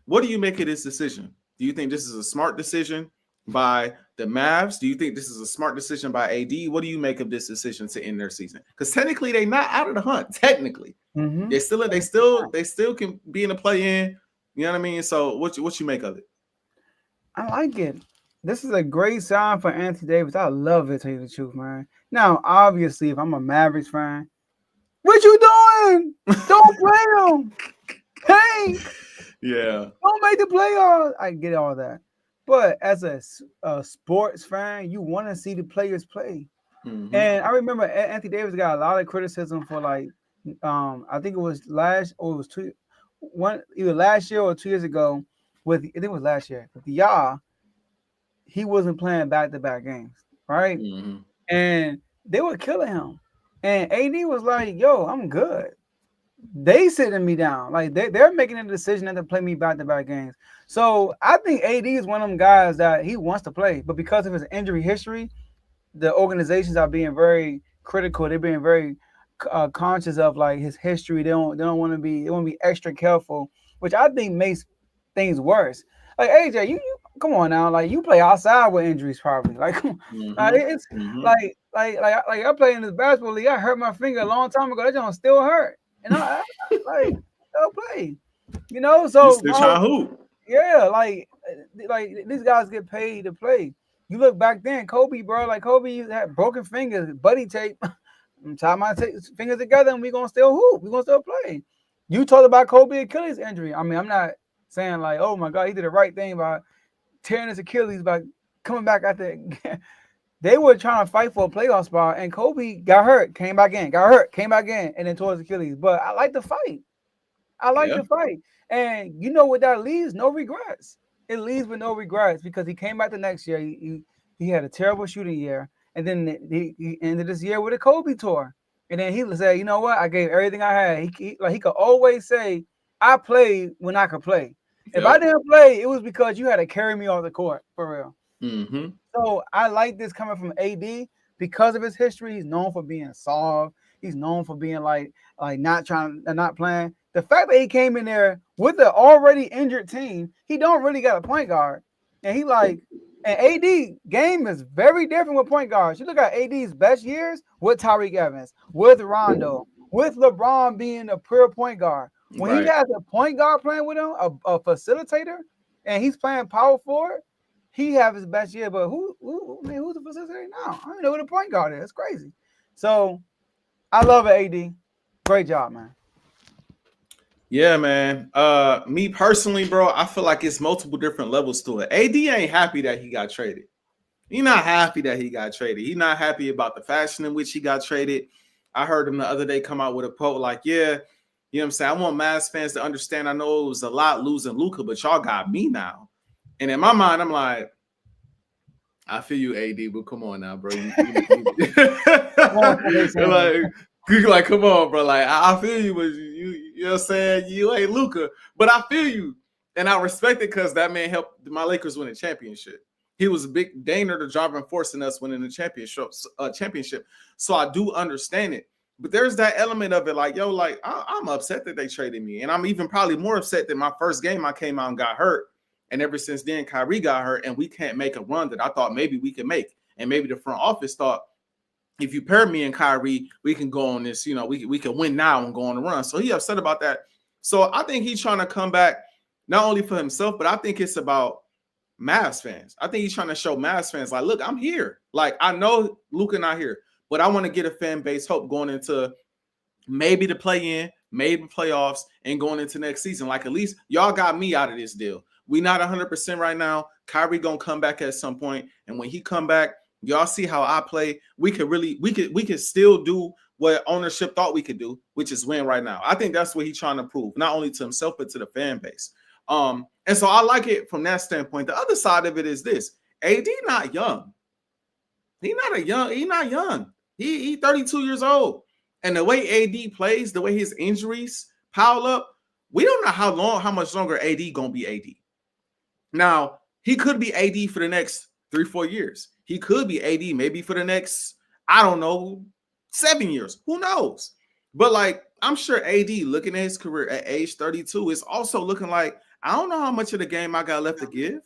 what do you make of this decision? Do you think this is a smart decision by the Mavs? Do you think this is a smart decision by AD? What do you make of this decision to end their season? Because technically, they're not out of the hunt. Technically, they still can be in a play-in. You know what I mean? So, what you make of it? I like it. This is a great sign for Anthony Davis. I love it, to tell you the truth, man. Now, obviously, if I'm a Mavericks fan, what you doing? Don't play him. Hey. Yeah. Don't make the playoffs. I get all that. But as a sports fan, you want to see the players play. And I remember Anthony Davis got a lot of criticism for I think it was either last year or 2 years ago I think it was last year. With he wasn't playing back-to-back games, right? And they were killing him. And AD was like, yo, I'm good. They sitting me down. Like they're making a decision not to play me back-to-back games. So I think AD is one of them guys that he wants to play, but because of his injury history, the organizations are being very critical. They're being very conscious of like his history. They want to be extra careful, which I think makes things worse. Like AJ, you come on now, like you play outside with injuries probably. Like it's like I played in this basketball league. I hurt my finger a long time ago. That don't still hurt, and I like still play. You know, so you still trying to hoop. Yeah, like these guys get paid to play. You look back then, Kobe, bro. Like Kobe had broken fingers, buddy tape. Tie my fingers together, and we gonna still hoop. We gonna still play. You talked about Kobe Achilles injury. I mean, I'm not saying like, oh my God, he did the right thing by tearing his Achilles by coming back after. They were trying to fight for a playoff spot, and Kobe got hurt, came back in, and then tore his Achilles. But I like the fight. The fight. And you know what that leaves? No regrets. It leaves with no regrets because he came back the next year. He had a terrible shooting year. And then he ended this year with a Kobe tour. And then he said, you know what? I gave everything I had. He could always say, I played when I could play. If I didn't play, it was because you had to carry me off the court, for real. So I like this coming from AD because of his history. He's known for being soft. He's known for being like not playing. The fact that he came in there with an already injured team, he don't really got a point guard. And and AD game is very different with point guards. You look at AD's best years with Tyreek Evans, with Rondo, with LeBron being a pure point guard. When he has a point guard playing with him, a facilitator, and he's playing power forward, he have his best year. But who's the facilitator now? I don't know who the point guard is. It's crazy. So I love it, AD. Great job, man. Yeah, man. Me personally, bro, I feel like it's multiple different levels to it. AD ain't happy that he got traded. He's not happy that he got traded. He's not happy about the fashion in which he got traded. I heard him the other day come out with a quote like, yeah, you know what I'm saying? I want Mavs fans to understand I know it was a lot losing Luka, but y'all got me now. And in my mind, I'm like, I feel you, AD, but come on now, bro. Like, come on, bro. Like, I feel you, but you know what I'm saying? You ain't Luka, but I feel you. And I respect it because that man helped my Lakers win a championship. He was a big danger to driving force in us winning the championship. So I do understand it. But there's that element of it, like, yo, like, I'm upset that they traded me. And I'm even probably more upset that my first game I came out and got hurt. And ever since then, Kyrie got hurt, and we can't make a run that I thought maybe we could make. And maybe the front office thought, if you pair me and Kyrie, we can go on this, we can win now and go on the run. So he upset about that. So I think he's trying to come back, not only for himself, but I think it's about Mavs fans. I think he's trying to show Mavs fans, like, look, I'm here. Like, I know Luka not here, but I want to get a fan base hope going into maybe the play-in, maybe playoffs, and going into next season. Like, at least y'all got me out of this deal. We not 100% right now. Kyrie gonna come back at some point, and when he come back, y'all see how I play. We could still do what ownership thought we could do, which is win right now. I think that's what he's trying to prove, not only to himself but to the fan base. And so I like it from that standpoint. The other side of it is this: AD not young. He not young. He 32 years old, and the way AD plays, the way his injuries pile up, we don't know how much longer AD gonna be AD. Now he could be AD for the next 3-4 years. He could be AD maybe for the next, I don't know, 7 years. Who knows? But like, I'm sure AD, looking at his career at age 32, is also looking like, I don't know how much of the game I got left to give.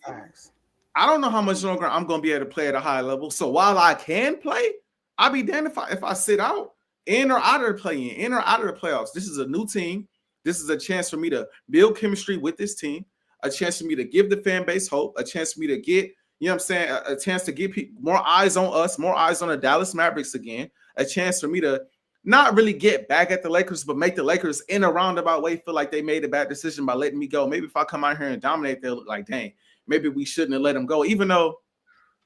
I don't know how much longer I'm going to be able to play at a high level. So while I can play, I'll be damned if I sit out, in or out of the play-in, in or out of the playoffs. This is a new team. This is a chance for me to build chemistry with this team, a chance for me to give the fan base hope, a chance for me to get, you know what I'm saying, a chance to get more eyes on us, more eyes on the Dallas Mavericks again, a chance for me to not really get back at the Lakers, but make the Lakers in a roundabout way feel like they made a bad decision by letting me go. Maybe if I come out here and dominate, they'll look like, dang, maybe we shouldn't have let him go. Even though,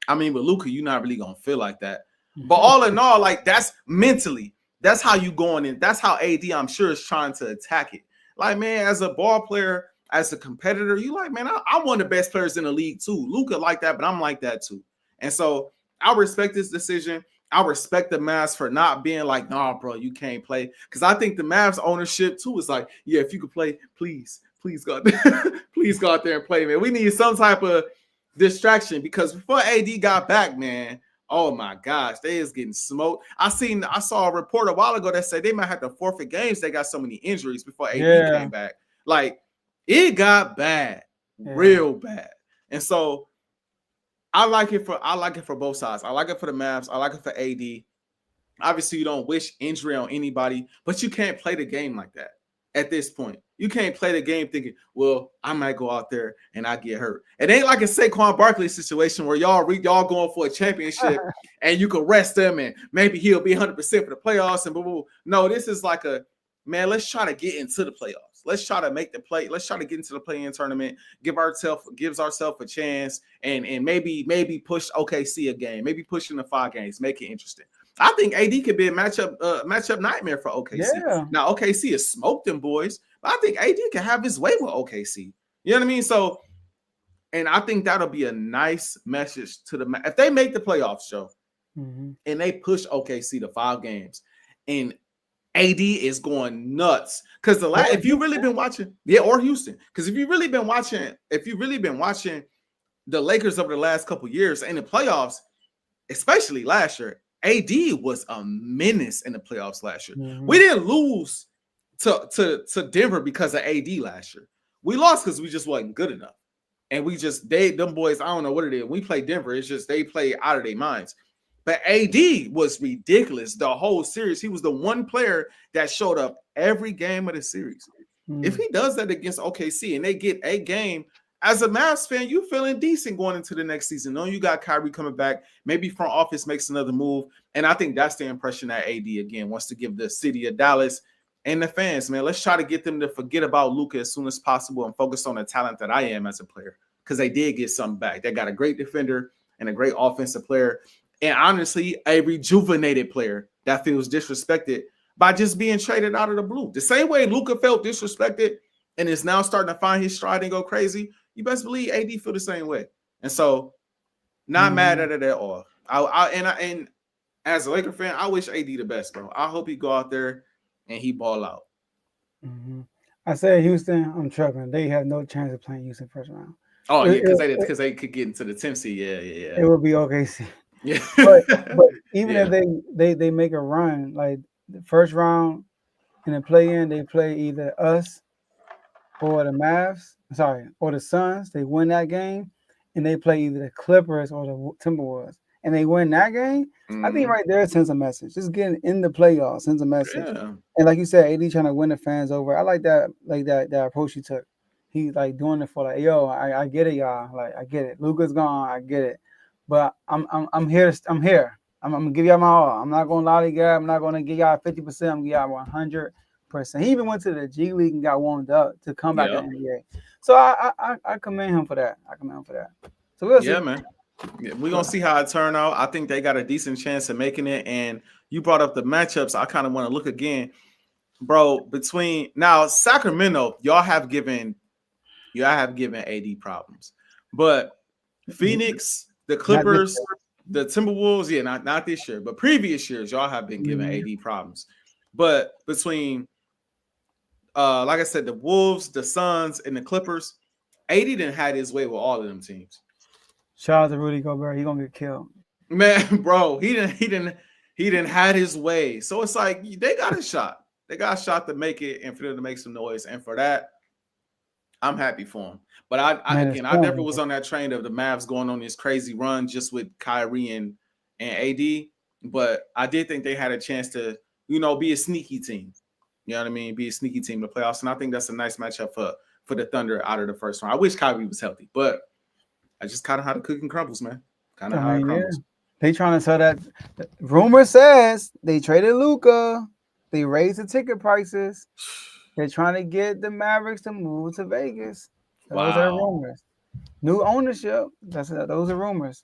I mean, with Luka, you're not really going to feel like that. But all in all, like, that's mentally, that's how you going in. That's how AD, I'm sure, is trying to attack it. Like, man, as a ball player, as a competitor, you like, man, I'm one of the best players in the league too. Luka like that, but I'm like that too. And so I respect this decision. I respect the Mavs for not being like, nah, bro, you can't play. Because I think the Mavs ownership too is like, yeah, if you could play, please go out there. Please go out there and play, man. We need some type of distraction, because before AD got back, man, oh my gosh, they is getting smoked. I saw a report a while ago that said they might have to forfeit games. They got so many injuries before AD came back. Like, it got bad, real bad. And so I like it for both sides. I like it for the Mavs. I like it for AD. Obviously, you don't wish injury on anybody, but you can't play the game like that at this point. You can't play the game thinking, well, I might go out there and I get hurt. It ain't like a Saquon Barkley situation where y'all going for a championship and you can rest them and maybe he'll be 100% for the playoffs and blah, blah, blah. No, this is like a, man, let's try to get into the playoffs. Let's try to make the play. Let's try to get into the play-in tournament, gives ourselves a chance, and maybe push OKC a game, maybe push into 5 games, make it interesting. I think AD could be a matchup nightmare for OKC. Yeah. Now OKC has smoked them boys, but I think AD can have his way with OKC. You know what I mean? So, and I think that'll be a nice message to the if they make the playoffs, Joe, and they push OKC to 5 games, and AD is going nuts, because if you've really been watching, or Houston, because if you've really been watching the Lakers over the last couple years in the playoffs, especially last year, AD was a menace in the playoffs last year. We didn't lose to Denver because of AD last year. We lost because we just wasn't good enough, and them boys, I don't know what it is. We played Denver. It's just they played out of their minds. But AD was ridiculous the whole series. He was the one player that showed up every game of the series. If he does that against OKC and they get a game, as a Mavs fan, you feeling decent going into the next season. Knowing you got Kyrie coming back, maybe front office makes another move. And I think that's the impression that AD, again, wants to give the city of Dallas and the fans, man. Let's try to get them to forget about Luka as soon as possible and focus on the talent that I am as a player, because they did get something back. They got a great defender and a great offensive player. And honestly, a rejuvenated player that feels disrespected by just being traded out of the blue. The same way Luka felt disrespected and is now starting to find his stride and go crazy, you best believe AD feel the same way. And so, not mad at it at all. And as a Laker fan, I wish AD the best, bro. I hope he go out there and he ball out. I said Houston, I'm tripping. They have no chance of playing Houston first round. Oh yeah, because they could get into the 10th seed. Yeah. It would be OKC. Yeah. But even if they make a run, like the first round in the play-in, they play either us or the Mavs. Or the Suns. They win that game, and they play either the Clippers or the Timberwolves, and they win that game. I think right there it sends a message. Just getting in the playoffs sends a message. Yeah. And like you said, AD trying to win the fans over. I like that approach he took. He like doing it for like, yo, I get it, y'all. Like I get it. Luka's gone, I get it. But I'm here. I'm gonna give y'all my all. I'm not gonna lie to y'all. I'm not gonna give y'all 50%. I'm gonna give y'all 100%. He even went to the G League and got warmed up to come back to the NBA. So I commend him for that. So we'll see. Yeah, man. Yeah, we're gonna see how it turn out. I think they got a decent chance of making it. And you brought up the matchups. I kind of want to look again, bro. Between now Sacramento, y'all have given AD problems, but Phoenix, the Clippers, the Timberwolves, not this year, but previous years, y'all have been giving AD problems. But between like I said, the Wolves, the Suns, and the Clippers, AD didn't have his way with all of them teams. Shout out to Rudy Gobert. He gonna get killed. Man, bro, he didn't have his way. So it's like they got a shot. They got a shot to make it and for them to make some noise. And for that, I'm happy for him. But I never was on that train of the Mavs going on this crazy run just with Kyrie and AD. But I did think they had a chance to, be a sneaky team. You know what I mean? Be a sneaky team in the playoffs. And I think that's a nice matchup for the Thunder out of the first round. I wish Kyrie was healthy, but I just kind of how the cooking crumbles, man. Kind of how it crumbles. Yeah. They trying to sell that. Rumor says they traded Luka. They raised the ticket prices. They're trying to get the Mavericks to move to Vegas. Those are rumors. New ownership. Those are rumors.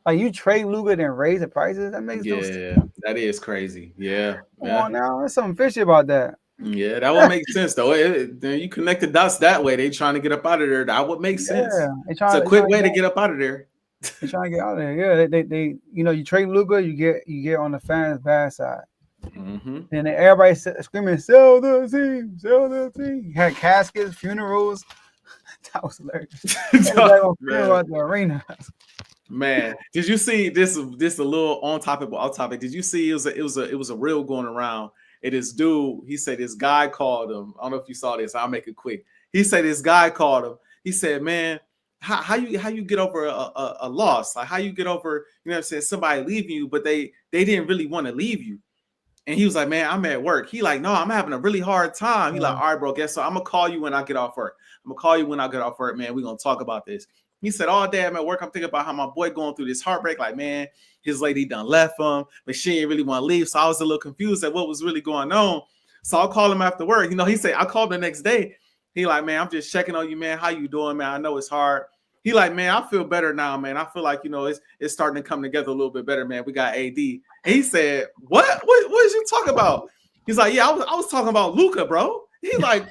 Like you trade Luka and raise the prices. That makes no sense. Yeah, that is crazy. Yeah. Come on now. There's something fishy about that. Yeah, that would make sense though. You connect the dots that way. They trying to get up out of there. That would make sense. It's a quick way to get up out of there. They're trying to get out of there. Yeah, they you trade Luka, you get on the fans' bad side. Mm-hmm. And then everybody screaming, "Sell the team! Sell the team!" Had caskets, funerals. That was hilarious. About the arena. Man, did you see this? This a little off topic. Did you see it was a reel going around? And this dude, he said this guy called him. I don't know if you saw this. I'll make it quick. He said this guy called him. He said, "Man, how you get over a loss? Like how you get over, you know what I'm saying, somebody leaving you, but they didn't really want to leave you." And he was like, "Man, I'm at work." He like, "No, I'm having a really hard time." He like, "All right, bro, guess what? I'm gonna call you when I get off work. Man. We're gonna talk about this." He said, "All day I'm at work. I'm thinking about how my boy going through this heartbreak. Like, man, his lady done left him, but she didn't really want to leave. So I was a little confused at what was really going on. So I'll call him after work." He said, I called him the next day. He like, "Man, I'm just checking on you, man. How you doing, man? I know it's hard." He like, "Man, I feel better now, man. I feel like, it's starting to come together a little bit better, man. We got AD." And he said, What is you talking about?" He's like, "Yeah, I was talking about Luka, bro." He like,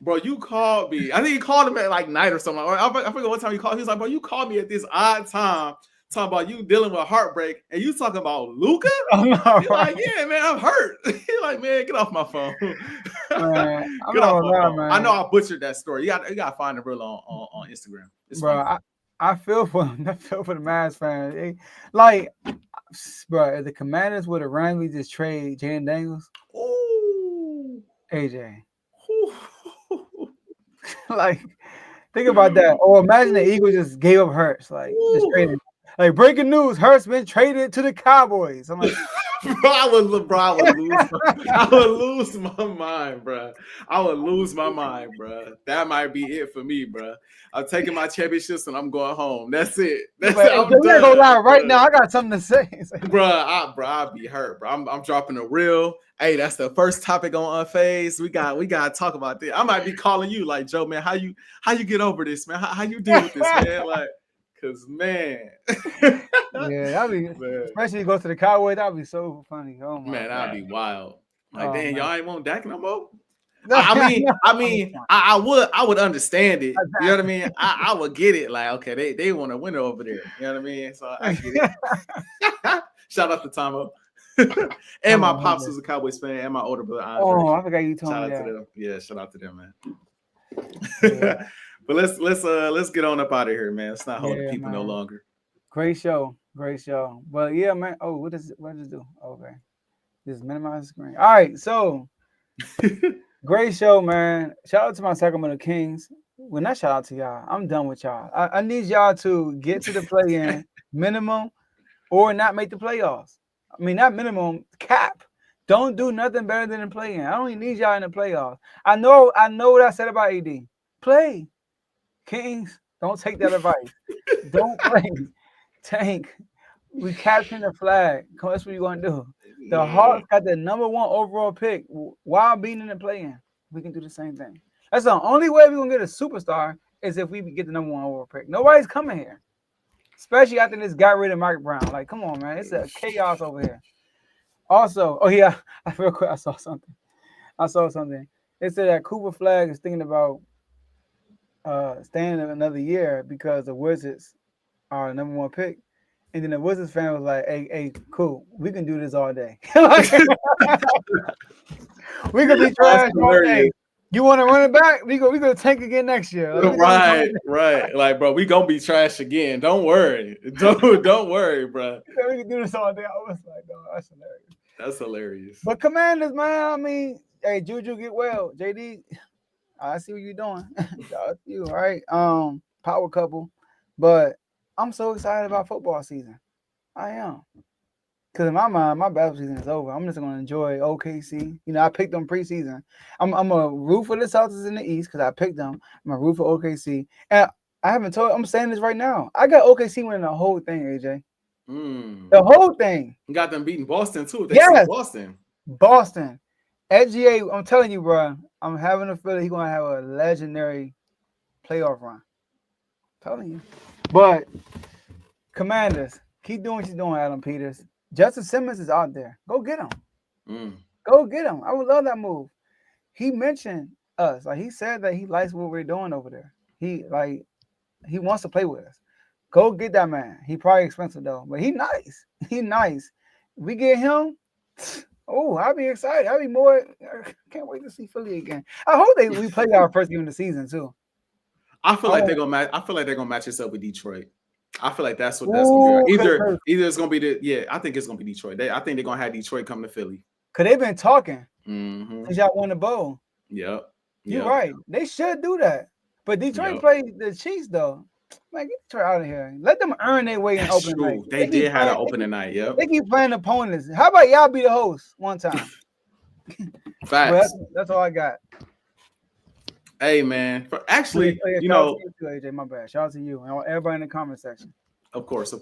"Bro, you called me." I think he called him at like night or something. I forget what time he called. He was like, "Bro, you called me at this odd time, talking about you dealing with heartbreak, and you talking about Luka?" He's like, "Yeah, man, I'm hurt." He like, "Man, get off my phone." Man, Get off my phone. Man. I know I butchered that story. You got to find the reel on Instagram. It's bro, I feel for them. I feel for the Mavs fans. Like, bro, if the Commanders would have randomly just trade Jaden Daniels, AJ. Like, think about that. Or imagine the Eagles just gave up Hurts. Like, just traded. Like, breaking news: Hurts been traded to the Cowboys. I'm like, I would lose my mind, bro. I would lose my mind, bro. That might be it for me, bro. I'm taking my championships and I'm going home. That's it. That's it. I'm done, go live right now. I got something to say, bro. I'll be hurt, bro. I'm dropping a reel. Hey, that's the first topic on Unfazed. We got to talk about this. I might be calling you like, "Joe, man, how you get over this, man? How you deal with this, man?" Like, cause man, yeah, that'd be especially go to the Cowboys. That'd be so funny. Oh my man, that'd be wild. Like, damn, man. Y'all ain't want Dak no more. I would understand it. You know what I mean? I would get it. Like, okay, they want to win over there. You know what I mean? So I get it. Shout out to Tomo. And my pops was a Cowboys fan, and my older brother. Oh, I forgot you told me that. Shout out to them. Yeah, shout out to them, man. Yeah. But let's get on up out of here, man. Let's not hold the people no man. longer. Great show. But yeah, man. Oh, what does it do? Okay. Just minimize the screen. All right, so great show, man. Shout out to my Sacramento Kings. Well, not shout out to y'all. I'm done with y'all. I need y'all to get to the play-in minimum or not make the playoffs. I mean, not minimum, cap. Don't do nothing better than the play-in. I don't even need y'all in the playoffs. I know what I said about AD. Play. Kings, don't take that advice. Don't play. Tank. We capturing the flag. That's what you gonna do. The Hawks got the number 1 overall pick while being in the play-in. We can do the same thing. That's the only way we're gonna get a superstar is if we get the number 1 overall pick. Nobody's coming here, especially after this got rid of Mike Brown. Like, come on, man, it's a chaos over here. Also, oh yeah, real quick, I saw something. It said that Cooper Flag is thinking about staying another year because the Wizards are the number 1 pick. And then the Wizards fan was like, hey, cool. We can do this all day. We can be trash all day. You want to run it back? We go tank again next year. Right. Like, bro, we gonna be trash again. Don't worry. Don't worry, bro. We can do this all day. I was like, no, that's hilarious. That's hilarious. But Commanders, man, I mean, hey, JUJU, get well. JD, I see what you're doing. Shout you, all right? Power couple. But I'm so excited about football season. I am. Because in my mind, my basketball season is over. I'm just going to enjoy OKC. You know, I picked them preseason. I'm a root for the Celtics in the East because I picked them. I'm a root for OKC. And I'm saying this right now. I got OKC winning the whole thing, AJ. The whole thing. You got them beating Boston, too. Yes. Boston. SGA, I'm telling you, bro, I'm having a feeling he's going to have a legendary playoff run. I'm telling you. But Commanders, keep doing what you're doing, Adam Peters. Justin Simmons is out there. Go get him. Go get him. I would love that move. He mentioned us. Like, he said that he likes what we're doing over there. He wants to play with us. Go get that man. He probably expensive though, but he nice. He nice. We get him. Oh, I'll be excited. I'll be more. I can't wait to see Philly again. I hope we play our first game of the season too. I feel like they're gonna match. I feel like they're gonna match us up with Detroit. I feel like that's gonna be. Either it's gonna be I think it's gonna be Detroit. I think they're gonna have Detroit come to Philly. Cause they've been talking since y'all won the bowl. Yep. You're right. They should do that. But Detroit played the Chiefs though. Man, get Detroit out of here. Let them earn their way in opening night. They did have an opening night. Yep. They keep playing opponents. How about y'all be the host one time? Facts. That's all I got. Hey man, actually, you know, AJ, my bad. Shout out to you and everybody in the comment section. Of course.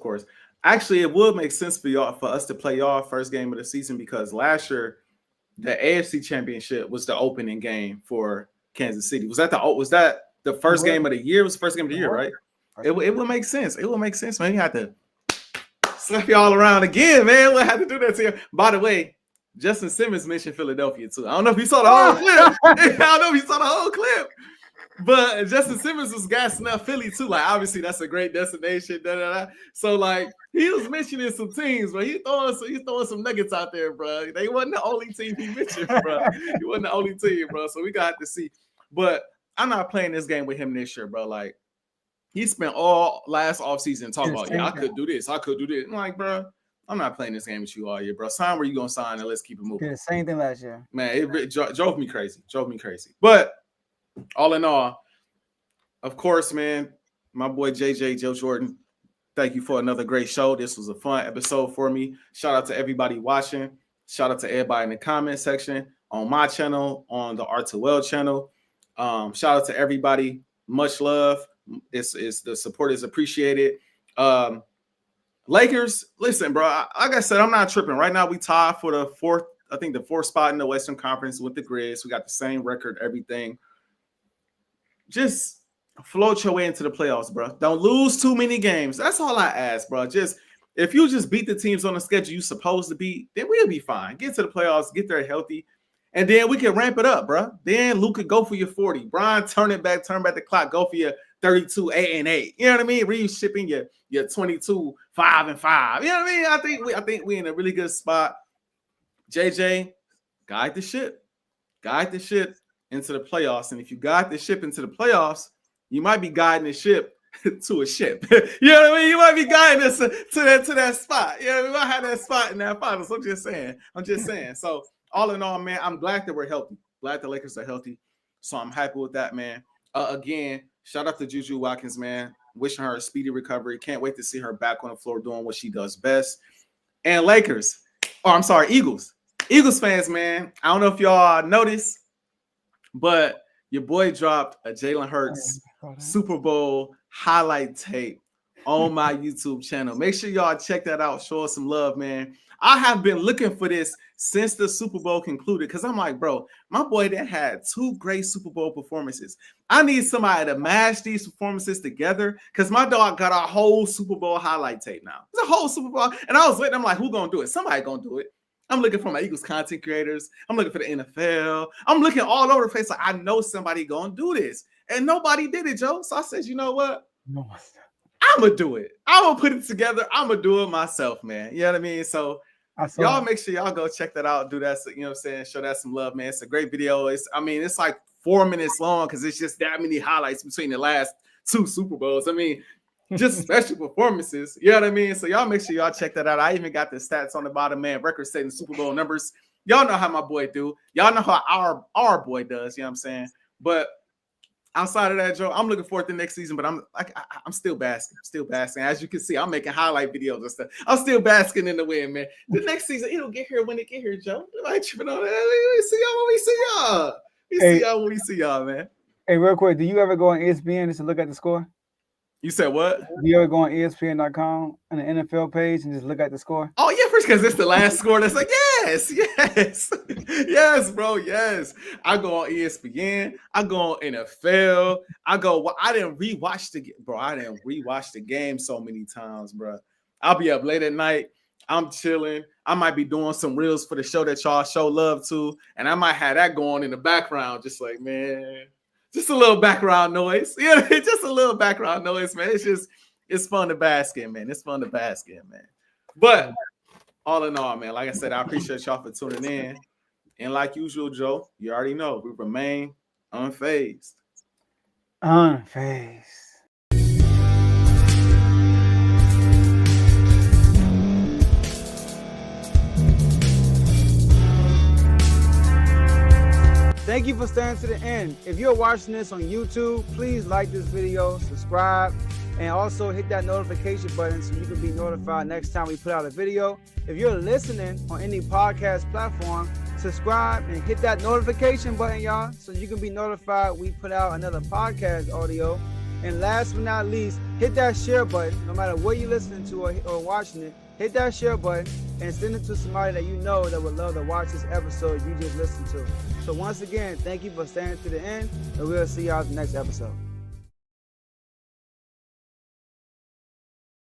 Actually, it would make sense for us to play y'all first game of the season because last year the AFC Championship was the opening game for Kansas City. Was that the first game of the year? It was the first game of the year, right? It would make sense. It would make sense, man. You have to slap y'all around again, man. We'll have to do that to you. By the way, Justin Simmons mentioned Philadelphia too. I don't know if you saw the whole clip. But Justin Simmons was gassing up Philly too. Like, obviously, that's a great destination. So, like, he was mentioning some teams, but he's throwing some nuggets out there, bro. They wasn't the only team he mentioned, bro. He wasn't the only team, bro. So we got to see. But I'm not playing this game with him this year, bro. Like, he spent all last offseason talking about, I could do this. I'm like, bro, I'm not playing this game with you all year, bro. Sign where you gonna sign and let's keep it moving. Yeah, same thing last year. Man, it drove me crazy. But all in all, of course, man, my boy JJ, Joe Jordan, thank you for another great show. This was a fun episode for me. Shout out to everybody watching. Shout out to everybody in the comment section, on my channel, on the R2L channel. Shout out to everybody. Much love. It's the support is appreciated. Lakers, listen, bro. Like I said, I'm not tripping. Right now, we tied for the fourth spot in the Western Conference with the Grizz. We got the same record, everything. Just float your way into the playoffs, bro. Don't lose too many games. That's all I ask, bro. Just if you just beat the teams on the schedule you supposed to beat, then we'll be fine. Get to the playoffs, get there healthy, and then we can ramp it up, bro. Then Luka go for your 40. Brian, turn back the clock, go for your 32, 8-8. You know what I mean? Reeves shipping your 22, 5-5. You know what I mean? I think we in a really good spot. JJ, guide the ship into the playoffs. And if you guide the ship into the playoffs, you might be guiding the ship to a ship. You know what I mean? You might be guiding us to that spot. Yeah, we might have that spot in that finals. I'm just saying. So all in all, man, I'm glad that we're healthy. Glad the Lakers are healthy. So I'm happy with that, man. Again, shout out to JUJU Watkins, man. Wishing her a speedy recovery. Can't wait to see her back on the floor doing what she does best. And Eagles. Eagles fans, man. I don't know if y'all noticed, but your boy dropped a Jalen Hurts Super Bowl highlight tape on my YouTube channel. Make sure y'all check that out. Show us some love, man. I have been looking for this since the Super Bowl concluded because I'm like, bro, my boy that had 2 great Super Bowl performances. I need somebody to mash these performances together because my dog got a whole Super Bowl highlight tape now. It's a whole Super Bowl. And I was waiting. I'm like, who gonna do it? Somebody gonna do it. I'm looking for my Eagles content creators. I'm looking for the NFL. I'm looking all over the place. Like, I know somebody gonna do this. And nobody did it, Joe. So I said, you know what? I'm going to do it. I'm going to put it together. I'm going to do it myself, man. You know what I mean? So y'all make sure y'all go check that out. Do that. You know what I'm saying? Show that some love, man. It's a great video. It's like 4 minutes long because it's just that many highlights between the last 2 Super Bowls. I mean, just special performances. You know what I mean? So y'all make sure y'all check that out. I even got the stats on the bottom, man. Record-setting Super Bowl numbers. Y'all know how my boy do. Y'all know how our boy does. You know what I'm saying? But outside of that, Joe, I'm looking forward to next season, but I'm still basking. As you can see, I'm making highlight videos and stuff. I'm still basking in the wind, man. The next season, it'll get here when it get here, Joe. I ain't tripping on that. We see y'all when we see y'all. See y'all when we see y'all, man. Hey, real quick, do you ever go on ESPN just to look at the score? You said what? Do you ever go on ESPN.com on the NFL page and just look at the score? Oh, yeah, first because it's the last score. That's like, yes, bro, yes. I go on ESPN. I go on NFL. I didn't rewatch the game so many times, bro. I'll be up late at night. I'm chilling. I might be doing some reels for the show that y'all show love to, and I might have that going in the background, just like, man. Just a little background noise. Yeah, just a little background noise, man. It's fun to bask in, man. It's fun to bask in, man. But all in all, man, like I said, I appreciate y'all for tuning in. And like usual, Joe, you already know we remain unfazed. Unfazed. Thank you for staying to the end. If you're watching this on YouTube, please like this video, subscribe, and also hit that notification button so you can be notified next time we put out a video. If you're listening on any podcast platform, subscribe and hit that notification button, y'all, so you can be notified we put out another podcast audio. And last but not least, hit that share button. No matter what you're listening to or watching it, hit that share button and send it to somebody that you know that would love to watch this episode you just listened to. So once again, thank you for staying to the end, and we'll see y'all in the next episode.